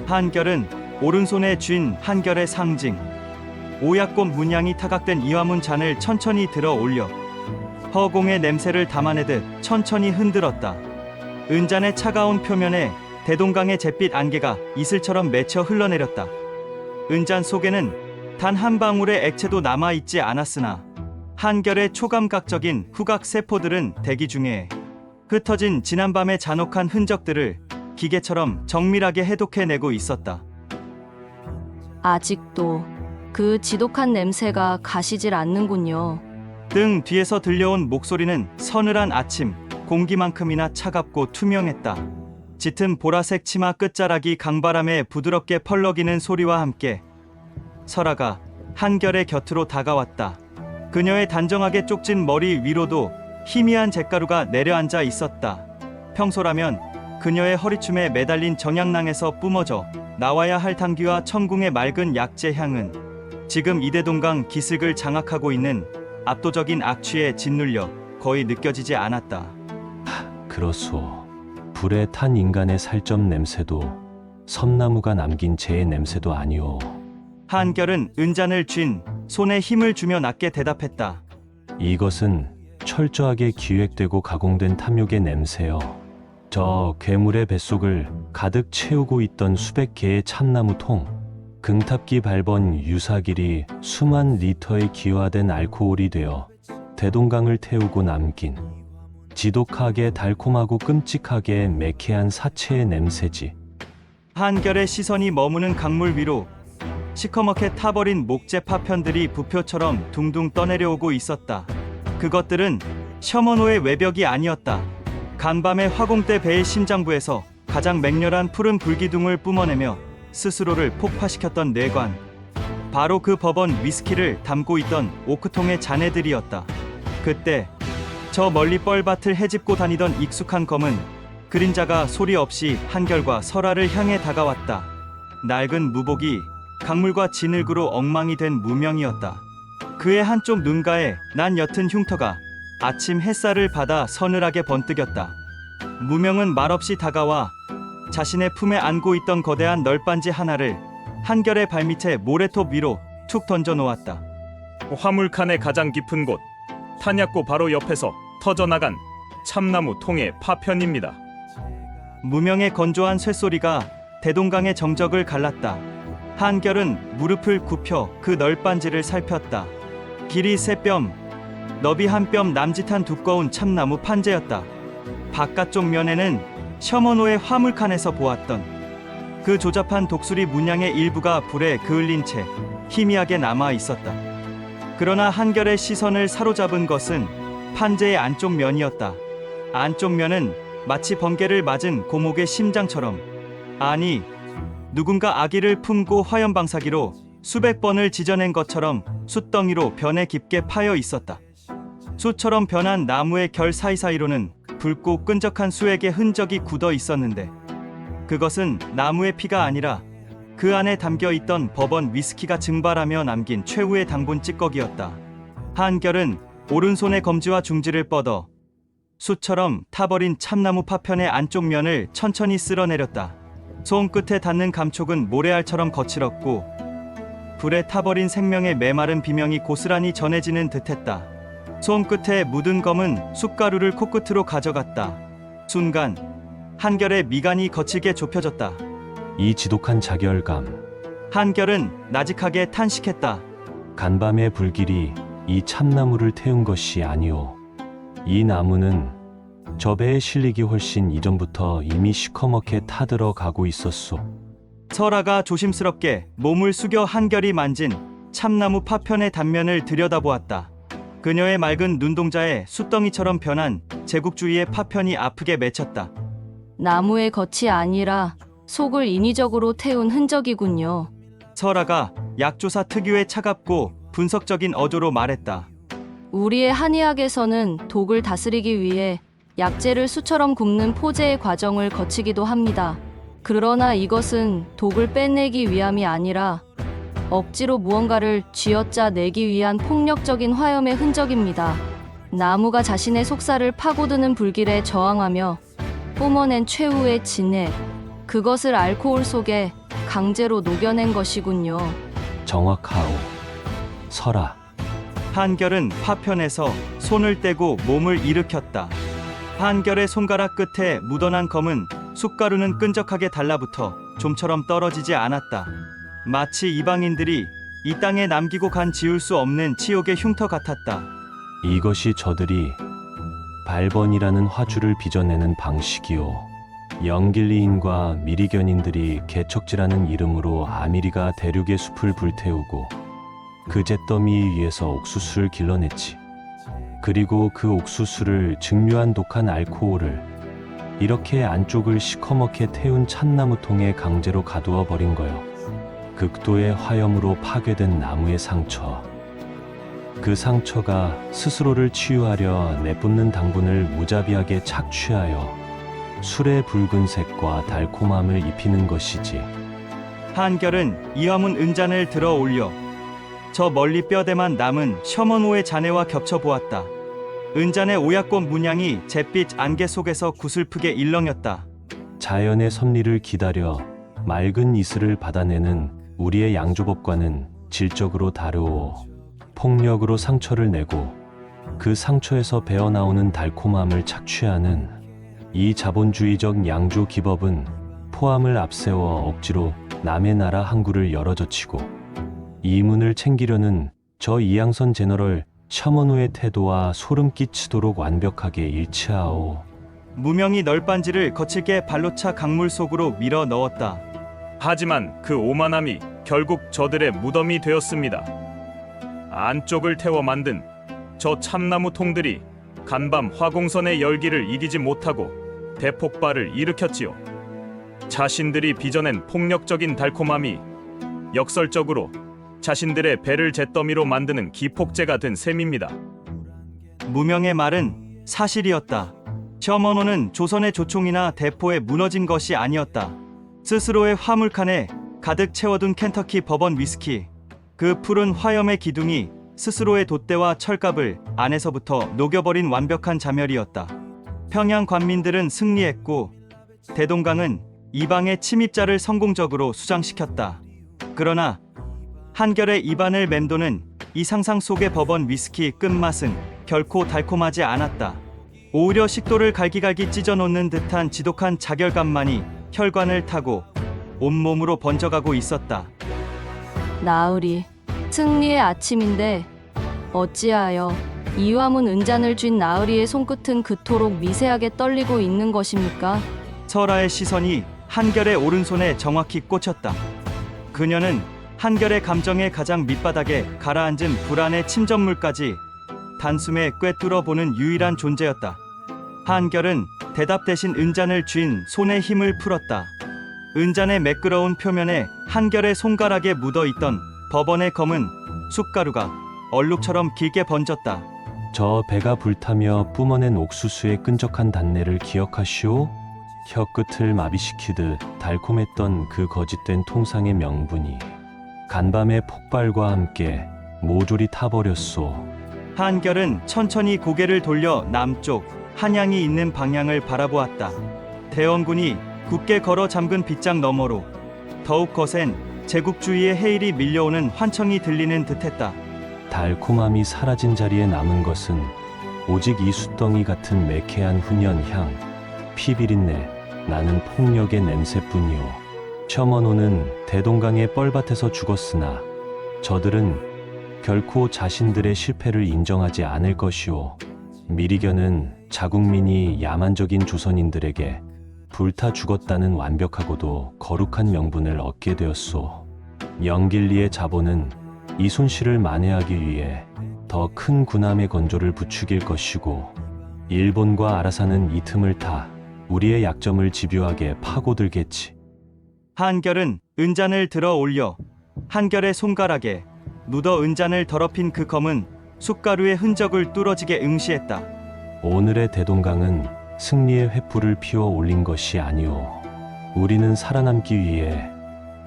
한결은 오른손에 쥔 한결의 상징 오약꽃 문양이 타각된 이화문 잔을 천천히 들어 올려 허공의 냄새를 담아내듯 천천히 흔들었다. 은잔의 차가운 표면에 대동강의 잿빛 안개가 이슬처럼 맺혀 흘러내렸다. 은잔 속에는 단 한 방울의 액체도 남아있지 않았으나 한결의 초감각적인 후각 세포들은 대기 중에 흩어진 지난밤의 잔혹한 흔적들을 기계처럼 정밀하게 해독해내고 있었다. 아직도 그 지독한 냄새가 가시질 않는군요. 등 뒤에서 들려온 목소리는 서늘한 아침 공기만큼이나 차갑고 투명했다. 짙은 보라색 치마 끝자락이 강바람에 부드럽게 펄럭이는 소리와 함께 설아가 한결의 곁으로 다가왔다. 그녀의 단정하게 쪽진 머리 위로도 희미한 잿가루가 내려앉아 있었다. 평소라면 그녀의 허리춤에 매달린 정향낭에서 뿜어져 나와야 할 당귀와 천궁의 맑은 약재 향은 지금 이대동강 기슭을 장악하고 있는 압도적인 악취에 짓눌려 거의 느껴지지 않았다. 그렇소. 불에 탄 인간의 살점 냄새도 섬나무가 남긴 재의 냄새도 아니오. 한결은 은잔을 쥔 손에 힘을 주며 낮게 대답했다. 이것은 철저하게 기획되고 가공된 탐욕의 냄새요. 저 괴물의 뱃속을 가득 채우고 있던 수백 개의 참나무 통, 금탑기 밟은 유사길이 수만 리터의 기화된 알코올이 되어 대동강을 태우고 남긴 지독하게 달콤하고 끔찍하게 매캐한 사체의 냄새지. 한결의 시선이 머무는 강물 위로 시커멓게 타버린 목재 파편들이 부표처럼 둥둥 떠내려오고 있었다. 그것들은 셔먼호의 외벽이 아니었다. 간밤의 화공대 배의 심장부에서 가장 맹렬한 푸른 불기둥을 뿜어내며 스스로를 폭파시켰던 뇌관. 바로 그 버번 위스키를 담고 있던 오크통의 잔해들이었다. 그때 저 멀리 뻘밭을 헤집고 다니던 익숙한 검은 그림자가 소리 없이 한결과 설아를 향해 다가왔다. 낡은 무복이 강물과 진흙으로 엉망이 된 무명이었다. 그의 한쪽 눈가에 난 옅은 흉터가 아침 햇살을 받아 서늘하게 번뜩였다. 무명은 말없이 다가와 자신의 품에 안고 있던 거대한 널빤지 하나를 한결의 발밑에 모래톱 위로 툭 던져 놓았다. 화물칸의 가장 깊은 곳, 탄약고 바로 옆에서 터져나간 참나무 통의 파편입니다. 무명의 건조한 쇳소리가 대동강의 정적을 갈랐다. 한결은 무릎을 굽혀 그 널빤지를 살폈다. 길이 3뼘, 너비 1뼘 남짓한 두꺼운 참나무 판재였다. 바깥쪽 면에는 셔먼호의 화물칸에서 보았던 그 조잡한 독수리 문양의 일부가 불에 그을린 채 희미하게 남아 있었다. 그러나 한결의 시선을 사로잡은 것은 판재의 안쪽 면이었다. 안쪽 면은 마치 번개를 맞은 고목의 심장처럼, 아니 누군가 아기를 품고 화염방사기로 수백 번을 지져낸 것처럼 숯덩이로 변에 깊게 파여 있었다. 숯처럼 변한 나무의 결 사이사이로는 붉고 끈적한 수액의 흔적이 굳어 있었는데 그것은 나무의 피가 아니라 그 안에 담겨 있던 버번 위스키가 증발하며 남긴 최후의 당분 찌꺼기였다. 한결은 오른손의 검지와 중지를 뻗어 숯처럼 타버린 참나무 파편의 안쪽 면을 천천히 쓸어내렸다. 손끝에 닿는 감촉은 모래알처럼 거칠었고 불에 타버린 생명의 메마른 비명이 고스란히 전해지는 듯했다. 손끝에 묻은 검은 숯가루를 코끝으로 가져갔다. 순간 한결의 미간이 거칠게 좁혀졌다. 이 지독한 자결감, 한결은 나직하게 탄식했다. 간밤의 불길이 이 참나무를 태운 것이 아니오. 이 나무는 저 배에 실리기 훨씬 이전부터 이미 시커멓게 타들어 가고 있었소. 설아가 조심스럽게 몸을 숙여 한결이 만진 참나무 파편의 단면을 들여다보았다. 그녀의 맑은 눈동자에 숯덩이처럼 변한 제국주의의 파편이 아프게 맺혔다. 나무의 겉이 아니라 속을 인위적으로 태운 흔적이군요. 설아가 약조사 특유의 차갑고 분석적인 어조로 말했다. 우리의 한의학에서는 독을 다스리기 위해 약재를 수처럼 굽는 포제의 과정을 거치기도 합니다. 그러나 이것은 독을 빼내기 위함이 아니라 억지로 무언가를 쥐어짜내기 위한 폭력적인 화염의 흔적입니다. 나무가 자신의 속살을 파고드는 불길에 저항하며 뿜어낸 최후의 진액, 그것을 알코올 속에 강제로 녹여낸 것이군요. 정확하오. 설아, 한결은 파편에서 손을 떼고 몸을 일으켰다. 한결의 손가락 끝에 묻어난 검은 숟가루는 끈적하게 달라붙어 좀처럼 떨어지지 않았다. 마치 이방인들이 이 땅에 남기고 간 지울 수 없는 치욕의 흉터 같았다. 이것이 저들이 발번이라는 화주를 빚어내는 방식이요. 영길리인과 미리견인들이 개척지라는 이름으로 아미리가 대륙의 숲을 불태우고 그 잿더미 위에서 옥수수를 길러냈지. 그리고 그 옥수수를 증류한 독한 알코올을 이렇게 안쪽을 시커멓게 태운 찻나무통에 강제로 가두어 버린 거요. 극도의 화염으로 파괴된 나무의 상처. 그 상처가 스스로를 치유하려 내뿜는 당분을 무자비하게 착취하여 술의 붉은색과 달콤함을 입히는 것이지. 한결은 이 화문 은잔을 들어 올려 저 멀리 뼈대만 남은 셔먼호의 잔해와 겹쳐 보았다. 은잔의 오얏꽃 문양이 잿빛 안개 속에서 구슬프게 일렁였다. 자연의 섭리를 기다려 맑은 이슬을 받아내는 우리의 양조법과는 질적으로 다르오. 폭력으로 상처를 내고 그 상처에서 배어나오는 달콤함을 착취하는 이 자본주의적 양조 기법은 포함을 앞세워 억지로 남의 나라 항구를 열어젖히고 이문을 챙기려는 저 이양선 제너럴 셔먼호의 태도와 소름 끼치도록 완벽하게 일치하오. 무명이 널빤지를 거칠게 발로 차 강물 속으로 밀어 넣었다. 하지만 그 오만함이 결국 저들의 무덤이 되었습니다. 안쪽을 태워 만든 저 참나무 통들이 간밤 화공선의 열기를 이기지 못하고 대폭발을 일으켰지요. 자신들이 빚어낸 폭력적인 달콤함이 역설적으로 자신들의 배를 잿더미로 만드는 기폭제가 된 셈입니다. 무명의 말은 사실이었다. 셔먼호는 조선의 조총이나 대포에 무너진 것이 아니었다. 스스로의 화물칸에 가득 채워둔 켄터키 버번 위스키, 그 푸른 화염의 기둥이 스스로의 돛대와 철갑을 안에서부터 녹여버린 완벽한 자멸이었다. 평양 관민들은 승리했고 대동강은 이방의 침입자를 성공적으로 수장시켰다. 그러나 한결의 입안을 맴도는 이 상상 속의 버번 위스키 끝맛은 결코 달콤하지 않았다. 오히려 식도를 갈기갈기 찢어놓는 듯한 지독한 자결감만이 혈관을 타고 온몸으로 번져가고 있었다. 나으리, 승리의 아침인데 어찌하여 이 화문 은잔을 쥔 나으리의 손끝은 그토록 미세하게 떨리고 있는 것입니까? 설아의 시선이 한결의 오른손에 정확히 꽂혔다. 그녀는 한결의 감정의 가장 밑바닥에 가라앉은 불안의 침전물까지 단숨에 꿰뚫어 보는 유일한 존재였다. 한결은 대답 대신 은잔을 쥔 손에 힘을 풀었다. 은잔의 매끄러운 표면에 한결의 손가락에 묻어있던 버번의 검은 숟가루가 얼룩처럼 길게 번졌다. 저 배가 불타며 뿜어낸 옥수수의 끈적한 단내를 기억하시오? 혀끝을 마비시키듯 달콤했던 그 거짓된 통상의 명분이 간밤의 폭발과 함께 모조리 타버렸소. 한결은 천천히 고개를 돌려 남쪽 한양이 있는 방향을 바라보았다. 대원군이 굳게 걸어 잠근 빗장 너머로 더욱 거센 제국주의의 해일이 밀려오는 환청이 들리는 듯했다. 달콤함이 사라진 자리에 남은 것은 오직 이 숫덩이 같은 매캐한 훈연향, 피비린내, 나는 폭력의 냄새뿐이오. 셔먼호는 대동강의 뻘밭에서 죽었으나 저들은 결코 자신들의 실패를 인정하지 않을 것이오. 미리견은 자국민이 야만적인 조선인들에게 불타 죽었다는 완벽하고도 거룩한 명분을 얻게 되었소. 영길리의 자본은 이 손실을 만회하기 위해 더 큰 군함의 건조를 부추길 것이고, 일본과 아라사는 이 틈을 타 우리의 약점을 집요하게 파고들겠지. 한결은 은잔을 들어 올려 한결의 손가락에 묻어 은잔을 더럽힌 그 검은 숟가루의 흔적을 뚫어지게 응시했다. 오늘의 대동강은 승리의 횃불을 피워 올린 것이 아니오. 우리는 살아남기 위해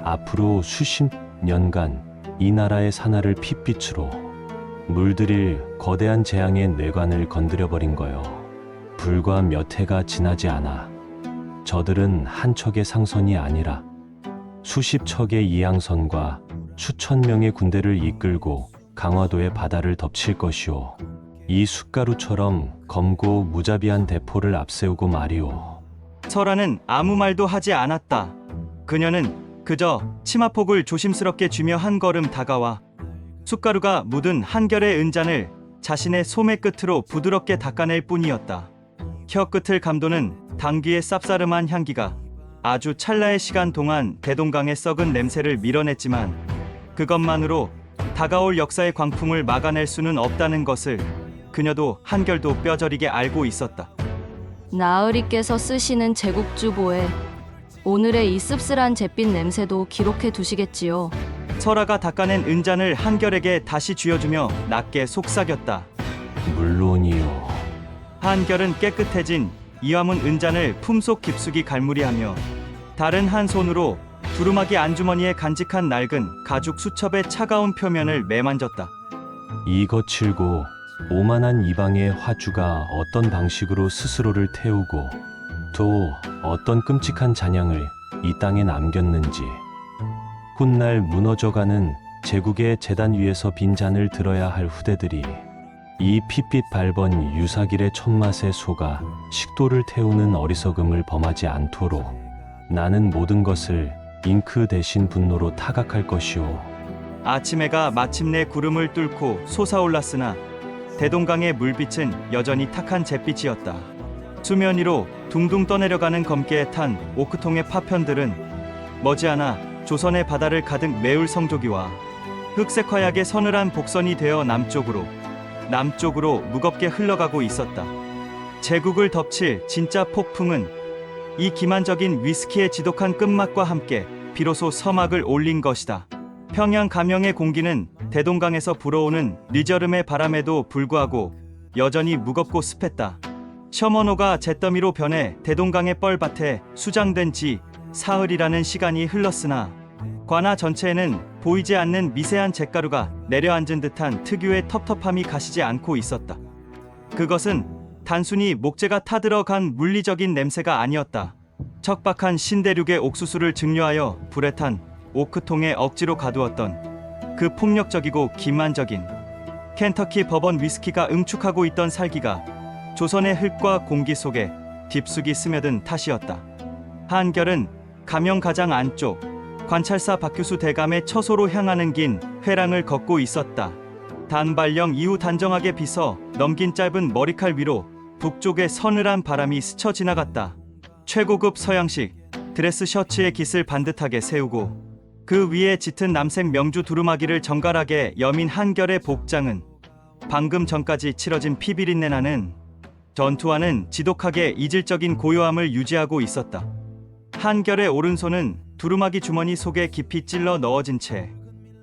앞으로 수십 년간 이 나라의 산하를 핏빛으로 물들일 거대한 재앙의 뇌관을 건드려버린 거요. 불과 몇 해가 지나지 않아 저들은 한 척의 상선이 아니라 수십 척의 이양선과 수천 명의 군대를 이끌고 강화도의 바다를 덮칠 것이오. 이 숟가루처럼 검고 무자비한 대포를 앞세우고 말이오. 설아는 아무 말도 하지 않았다. 그녀는 그저 치마폭을 조심스럽게 쥐며 한 걸음 다가와 숟가루가 묻은 한결의 은잔을 자신의 소매 끝으로 부드럽게 닦아낼 뿐이었다. 혀 끝을 감도는 당귀의 쌉싸름한 향기가 아주 찰나의 시간 동안 대동강의 썩은 냄새를 밀어냈지만 그것만으로 다가올 역사의 광풍을 막아낼 수는 없다는 것을 그녀도 한결도 뼈저리게 알고 있었다. 나으리께서 쓰시는 제국주보에 오늘의 이 씁쓸한 잿빛 냄새도 기록해 두시겠지요. 설아가 닦아낸 은잔을 한결에게 다시 쥐어주며 낮게 속삭였다. 물론이요. 한결은 깨끗해진 이화문 은잔을 품속 깊숙이 갈무리하며 다른 한 손으로 두루마기 안주머니에 간직한 낡은 가죽 수첩의 차가운 표면을 매만졌다. 이 거칠고 오만한 이방의 화주가 어떤 방식으로 스스로를 태우고 또 어떤 끔찍한 잔향을 이 땅에 남겼는지, 훗날 무너져가는 제국의 재단 위에서 빈 잔을 들어야 할 후대들이 이 핏빛 밟은 유사길의 촌맛에 속아 식도를 태우는 어리석음을 범하지 않도록 나는 모든 것을 잉크 대신 분노로 타각할 것이오. 아침 해가 마침내 구름을 뚫고 솟아올랐으나 대동강의 물빛은 여전히 탁한 잿빛이었다. 수면 위로 둥둥 떠내려가는 검게에 탄 오크통의 파편들은 머지않아 조선의 바다를 가득 메울 성조기와 흑색 화약의 서늘한 복선이 되어 남쪽으로 무겁게 흘러가고 있었다. 제국을 덮칠 진짜 폭풍은 이 기만적인 위스키의 지독한 끝맛과 함께 비로소 서막을 올린 것이다. 평양 가명의 공기는 대동강에서 불어오는 리저름의 바람에도 불구하고 여전히 무겁고 습했다. 셔먼호가 잿더미로 변해 대동강의 뻘밭에 수장된 지 사흘이라는 시간이 흘렀으나 관아 전체에는 보이지 않는 미세한 잿가루가 내려앉은 듯한 특유의 텁텁함이 가시지 않고 있었다. 그것은 단순히 목재가 타들어간 물리적인 냄새가 아니었다. 척박한 신대륙의 옥수수를 증류하여 불에 탄 오크통에 억지로 가두었던 그 폭력적이고 기만적인 켄터키 버번 위스키가 응축하고 있던 살기가 조선의 흙과 공기 속에 깊숙이 스며든 탓이었다. 한결은 가명 가장 안쪽 관찰사 박규수 대감의 처소로 향하는 긴 회랑을 걷고 있었다. 단발령 이후 단정하게 빗어 넘긴 짧은 머리칼 위로 북쪽의 서늘한 바람이 스쳐 지나갔다. 최고급 서양식 드레스 셔츠의 깃을 반듯하게 세우고 그 위에 짙은 남색 명주 두루마기를 정갈하게 여민 한결의 복장은 방금 전까지 치러진 피비린내 나는 전투와는 지독하게 이질적인 고요함을 유지하고 있었다. 한결의 오른손은 두루마기 주머니 속에 깊이 찔러 넣어진 채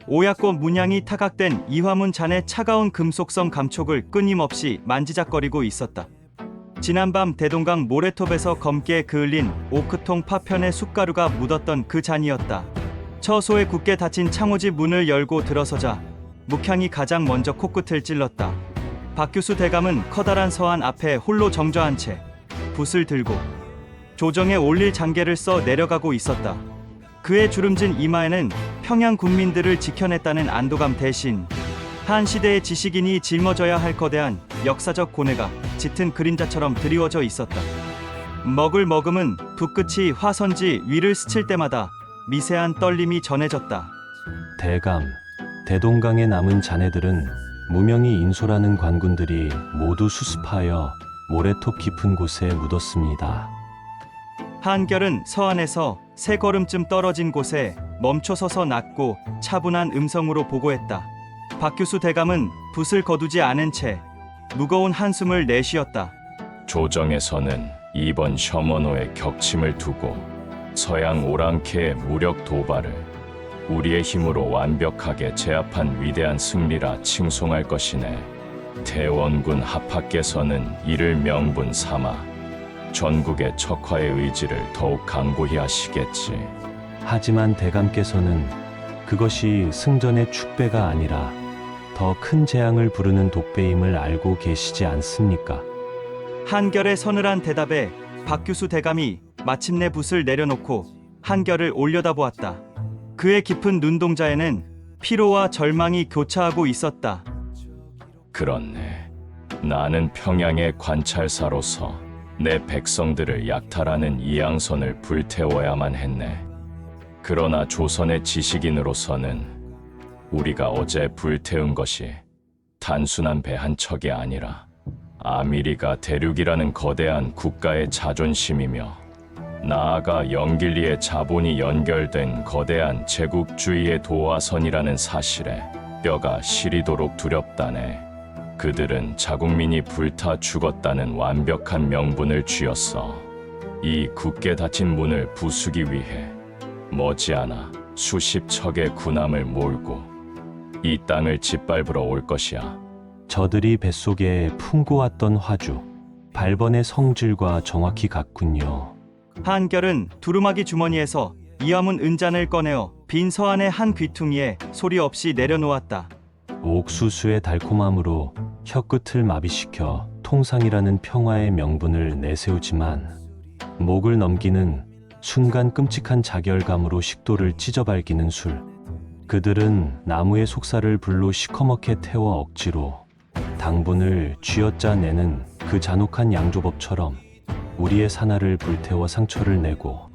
오약고 문양이 타각된 이화문 잔의 차가운 금속성 감촉을 끊임없이 만지작거리고 있었다. 지난밤 대동강 모래톱에서 검게 그을린 오크통 파편의 숟가루가 묻었던 그 잔이었다. 처소에 굳게 닫힌 창호지 문을 열고 들어서자 묵향이 가장 먼저 코끝을 찔렀다. 박규수 대감은 커다란 서한 앞에 홀로 정저한 채 붓을 들고 조정에 올릴 장계를 써 내려가고 있었다. 그의 주름진 이마에는 평양 국민들을 지켜냈다는 안도감 대신 한 시대의 지식인이 짊어져야 할 거대한 역사적 고뇌가 짙은 그림자처럼 드리워져 있었다. 머글머금은 붓끝이 화선지 위를 스칠 때마다 미세한 떨림이 전해졌다. 대감, 대동강에 남은 잔해들은 무명이 인솔하는 관군들이 모두 수습하여 모래톱 깊은 곳에 묻었습니다. 한결은 서안에서 세 걸음쯤 떨어진 곳에 멈춰서서 낮고 차분한 음성으로 보고했다. 박규수 대감은 붓을 거두지 않은 채 무거운 한숨을 내쉬었다. 조정에서는 이번 셔먼호의 격침을 두고 서양 오랑캐의 무력 도발을 우리의 힘으로 완벽하게 제압한 위대한 승리라 칭송할 것이네. 대원군 하파께서는 이를 명분 삼아 전국의 척화의 의지를 더욱 강고히 하시겠지. 하지만 대감께서는 그것이 승전의 축배가 아니라 더 큰 재앙을 부르는 독배임을 알고 계시지 않습니까? 한결의 서늘한 대답에 박규수 대감이 마침내 붓을 내려놓고 한결을 올려다보았다. 그의 깊은 눈동자에는 피로와 절망이 교차하고 있었다. 그렇네. 나는 평양의 관찰사로서 내 백성들을 약탈하는 이양선을 불태워야만 했네. 그러나 조선의 지식인으로서는 우리가 어제 불태운 것이 단순한 배 한 척이 아니라 아미리가 대륙이라는 거대한 국가의 자존심이며 나아가 영길리의 자본이 연결된 거대한 제국주의의 도화선이라는 사실에 뼈가 시리도록 두렵다네. 그들은 자국민이 불타 죽었다는 완벽한 명분을 쥐었어. 이 굳게 닫힌 문을 부수기 위해 머지않아 수십 척의 군함을 몰고 이 땅을 짓밟으러 올 것이야. 저들이 뱃속에 품고 왔던 화주, 발번의 성질과 정확히 같군요. 한결은 두루마기 주머니에서 이화문 은잔을 꺼내어 빈 서안의 한 귀퉁이에 소리 없이 내려놓았다. 옥수수의 달콤함으로 혀끝을 마비시켜 통상이라는 평화의 명분을 내세우지만 목을 넘기는 순간 끔찍한 자결감으로 식도를 찢어발기는 술. 그들은 나무의 속살을 불로 시커멓게 태워 억지로 당분을 쥐어짜내는 그 잔혹한 양조법처럼 우리의 산하를 불태워 상처를 내고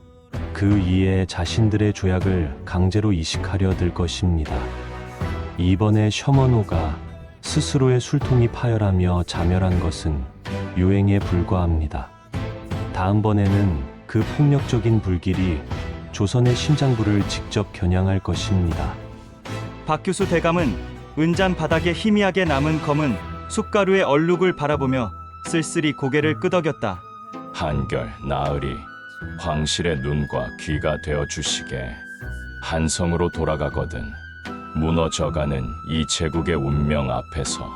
그 이에 자신들의 조약을 강제로 이식하려 들 것입니다. 이번에 셔먼호가 스스로의 술통이 파열하며 자멸한 것은 유행에 불과합니다. 다음번에는 그 폭력적인 불길이 조선의 심장부를 직접 겨냥할 것입니다. 박규수 대감은 은잔 바닥에 희미하게 남은 검은 숯가루의 얼룩을 바라보며 쓸쓸히 고개를 끄덕였다. 한결 나으리 황실의 눈과 귀가 되어 주시게. 한성으로 돌아가거든 무너져가는 이 제국의 운명 앞에서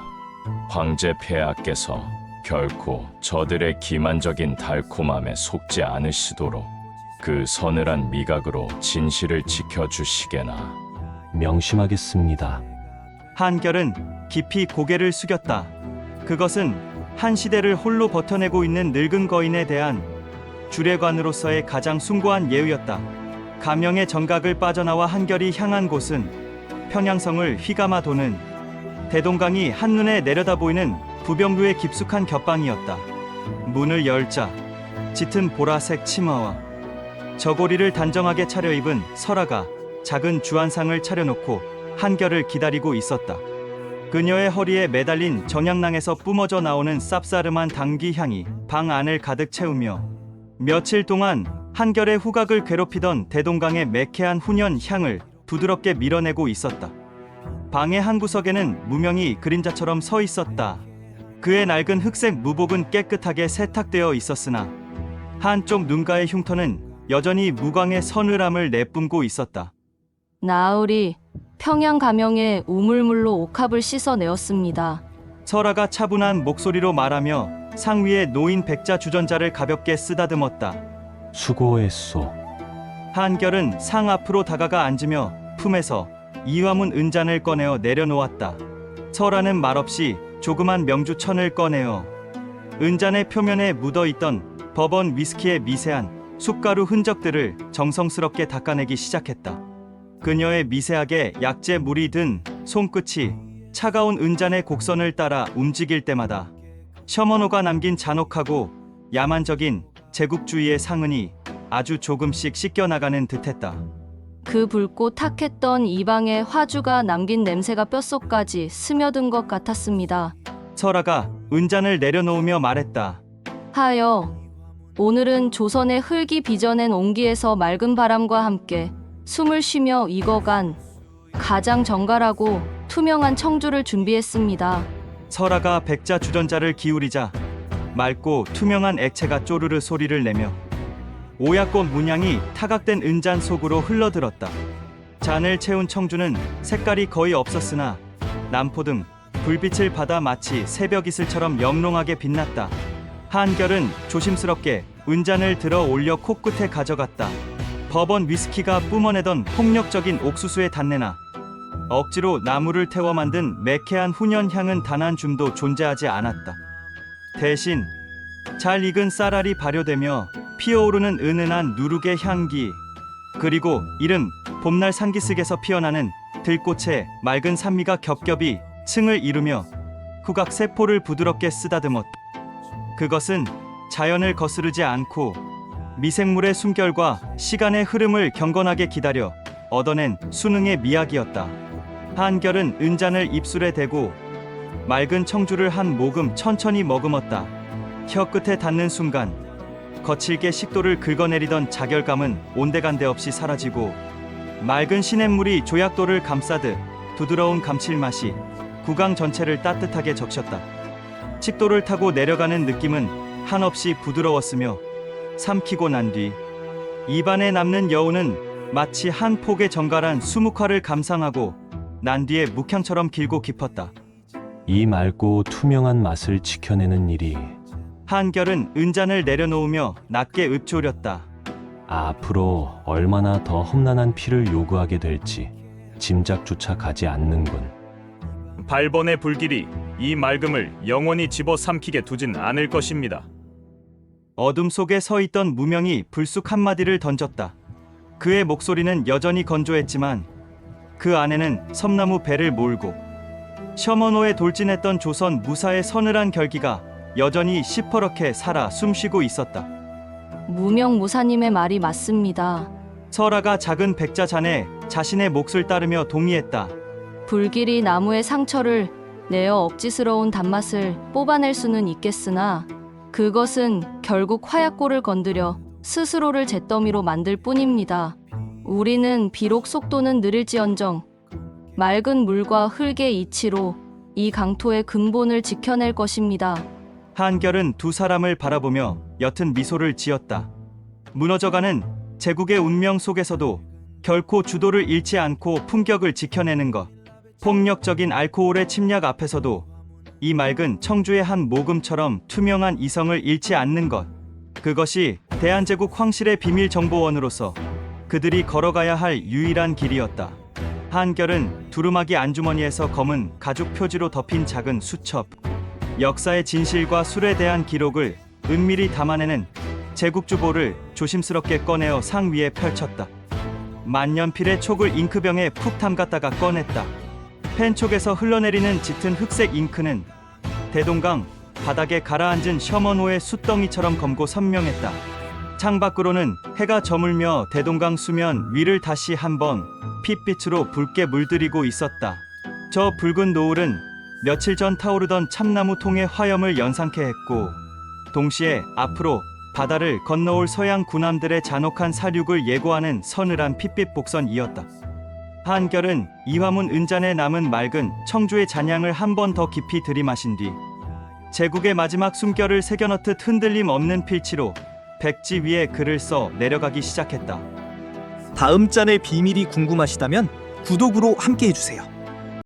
황제 폐하께서 결코 저들의 기만적인 달콤함에 속지 않으시도록 그 서늘한 미각으로 진실을 지켜주시게나. 명심하겠습니다. 한결은 깊이 고개를 숙였다. 그것은 한 시대를 홀로 버텨내고 있는 늙은 거인에 대한 주례관으로서의 가장 숭고한 예우였다. 가명의 정각을 빠져나와 한결이 향한 곳은 평양성을 휘감아 도는 대동강이 한눈에 내려다 보이는 부병루의 깊숙한 곁방이었다. 문을 열자 짙은 보라색 치마와 저고리를 단정하게 차려입은 설아가 작은 주안상을 차려놓고 한결을 기다리고 있었다. 그녀의 허리에 매달린 정향낭에서 뿜어져 나오는 쌉싸름한 당귀 향이 방 안을 가득 채우며 며칠 동안 한결의 후각을 괴롭히던 대동강의 매캐한 훈연 향을 부드럽게 밀어내고 있었다. 방의 한 구석에는 무명이 그림자처럼 서 있었다. 그의 낡은 흑색 무복은 깨끗하게 세탁되어 있었으나 한쪽 눈가의 흉터는 여전히 무광의 서늘함을 내뿜고 있었다. 나으리, 평양 가명에 우물물로 옥합을 씻어내었습니다. 설아가 차분한 목소리로 말하며 상 위에 놓인 백자 주전자를 가볍게 쓰다듬었다. 수고했소. 한결은 상 앞으로 다가가 앉으며 품에서 이화문 은잔을 꺼내어 내려놓았다. 설아는 말없이 조그만 명주천을 꺼내어 은잔의 표면에 묻어있던 버번 위스키의 미세한 숯가루 흔적들을 정성스럽게 닦아내기 시작했다. 그녀의 미세하게 약재 물이 든 손끝이 차가운 은잔의 곡선을 따라 움직일 때마다 셔먼호가 남긴 잔혹하고 야만적인 제국주의의 상흔이 아주 조금씩 씻겨나가는 듯했다. 그 붉고 탁했던 이방의 화주가 남긴 냄새가 뼛속까지 스며든 것 같았습니다. 설아가 은잔을 내려놓으며 말했다. 하여, 오늘은 조선의 흙이 빚어낸 온기에서 맑은 바람과 함께 숨을 쉬며 익어간 가장 정갈하고 투명한 청주를 준비했습니다. 설아가 백자 주전자를 기울이자 맑고 투명한 액체가 쪼르르 소리를 내며 오약꽃 문양이 타각된 은잔 속으로 흘러들었다. 잔을 채운 청주는 색깔이 거의 없었으나 남포등 불빛을 받아 마치 새벽 이슬처럼 영롱하게 빛났다. 한결은 조심스럽게 은잔을 들어 올려 코끝에 가져갔다. 버번 위스키가 뿜어내던 폭력적인 옥수수의 단내나 억지로 나무를 태워 만든 매캐한 훈연 향은 단 한 줌도 존재하지 않았다. 대신 잘 익은 쌀알이 발효되며 피어오르는 은은한 누룩의 향기, 그리고 이른 봄날 산기슭에서 피어나는 들꽃의 맑은 산미가 겹겹이 층을 이루며 후각 세포를 부드럽게 쓰다듬었다. 그것은 자연을 거스르지 않고 미생물의 숨결과 시간의 흐름을 경건하게 기다려 얻어낸 수능의 미학이었다. 한결은 은잔을 입술에 대고 맑은 청주를 한 모금 천천히 머금었다. 혀 끝에 닿는 순간 거칠게 식도를 긁어내리던 자결감은 온데간데 없이 사라지고 맑은 시냇물이 조약돌을 감싸듯 부드러운 감칠맛이 구강 전체를 따뜻하게 적셨다. 식도를 타고 내려가는 느낌은 한없이 부드러웠으며 삼키고 난 뒤 입안에 남는 여운은 마치 한 폭의 정갈한 수묵화를 감상하고 난 뒤에 묵향처럼 길고 깊었다. 이 맑고 투명한 맛을 지켜내는 일이 한결은 은잔을 내려놓으며 낮게 읊조렸다. 앞으로 얼마나 더 험난한 피를 요구하게 될지 짐작조차 가지 않는군. 발번의 불길이 이 맑음을 영원히 집어삼키게 두진 않을 것입니다. 어둠 속에 서 있던 무명이 불쑥 한마디를 던졌다. 그의 목소리는 여전히 건조했지만 그 안에는 섬나무 배를 몰고 셔먼호에 돌진했던 조선 무사의 서늘한 결기가 여전히 시퍼렇게 살아 숨쉬고 있었다. 무명무사님의 말이 맞습니다. 설아가 작은 백자 잔에 자신의 몫을 따르며 동의했다. 불길이 나무의 상처를 내어 억지스러운 단맛을 뽑아낼 수는 있겠으나 그것은 결국 화약골을 건드려 스스로를 잿더미로 만들 뿐입니다. 우리는 비록 속도는 느릴지언정 맑은 물과 흙의 이치로 이 강토의 근본을 지켜낼 것입니다. 한결은 두 사람을 바라보며 옅은 미소를 지었다. 무너져가는 제국의 운명 속에서도 결코 주도를 잃지 않고 품격을 지켜내는 것. 폭력적인 알코올의 침략 앞에서도 이 맑은 청주의 한 모금처럼 투명한 이성을 잃지 않는 것. 그것이 대한제국 황실의 비밀 정보원으로서 그들이 걸어가야 할 유일한 길이었다. 한결은 두루마기 안주머니에서 검은 가죽 표지로 덮인 작은 수첩, 역사의 진실과 술에 대한 기록을 은밀히 담아내는 제국주보를 조심스럽게 꺼내어 상 위에 펼쳤다. 만년필의 촉을 잉크병에 푹 담갔다가 꺼냈다. 펜촉에서 흘러내리는 짙은 흑색 잉크는 대동강 바닥에 가라앉은 셔먼호의 숫덩이처럼 검고 선명했다. 창밖으로는 해가 저물며 대동강 수면 위를 다시 한번 핏빛으로 붉게 물들이고 있었다. 저 붉은 노을은 며칠 전 타오르던 참나무 통의 화염을 연상케 했고 동시에 앞으로 바다를 건너올 서양 군함들의 잔혹한 사륙을 예고하는 서늘한 핏빛 복선이었다. 한결은 이화문 은잔에 남은 맑은 청주의 잔향을 한 번 더 깊이 들이마신 뒤 제국의 마지막 숨결을 새겨넣듯 흔들림 없는 필치로 백지 위에 글을 써 내려가기 시작했다. 다음 잔의 비밀이 궁금하시다면 구독으로 함께 해주세요.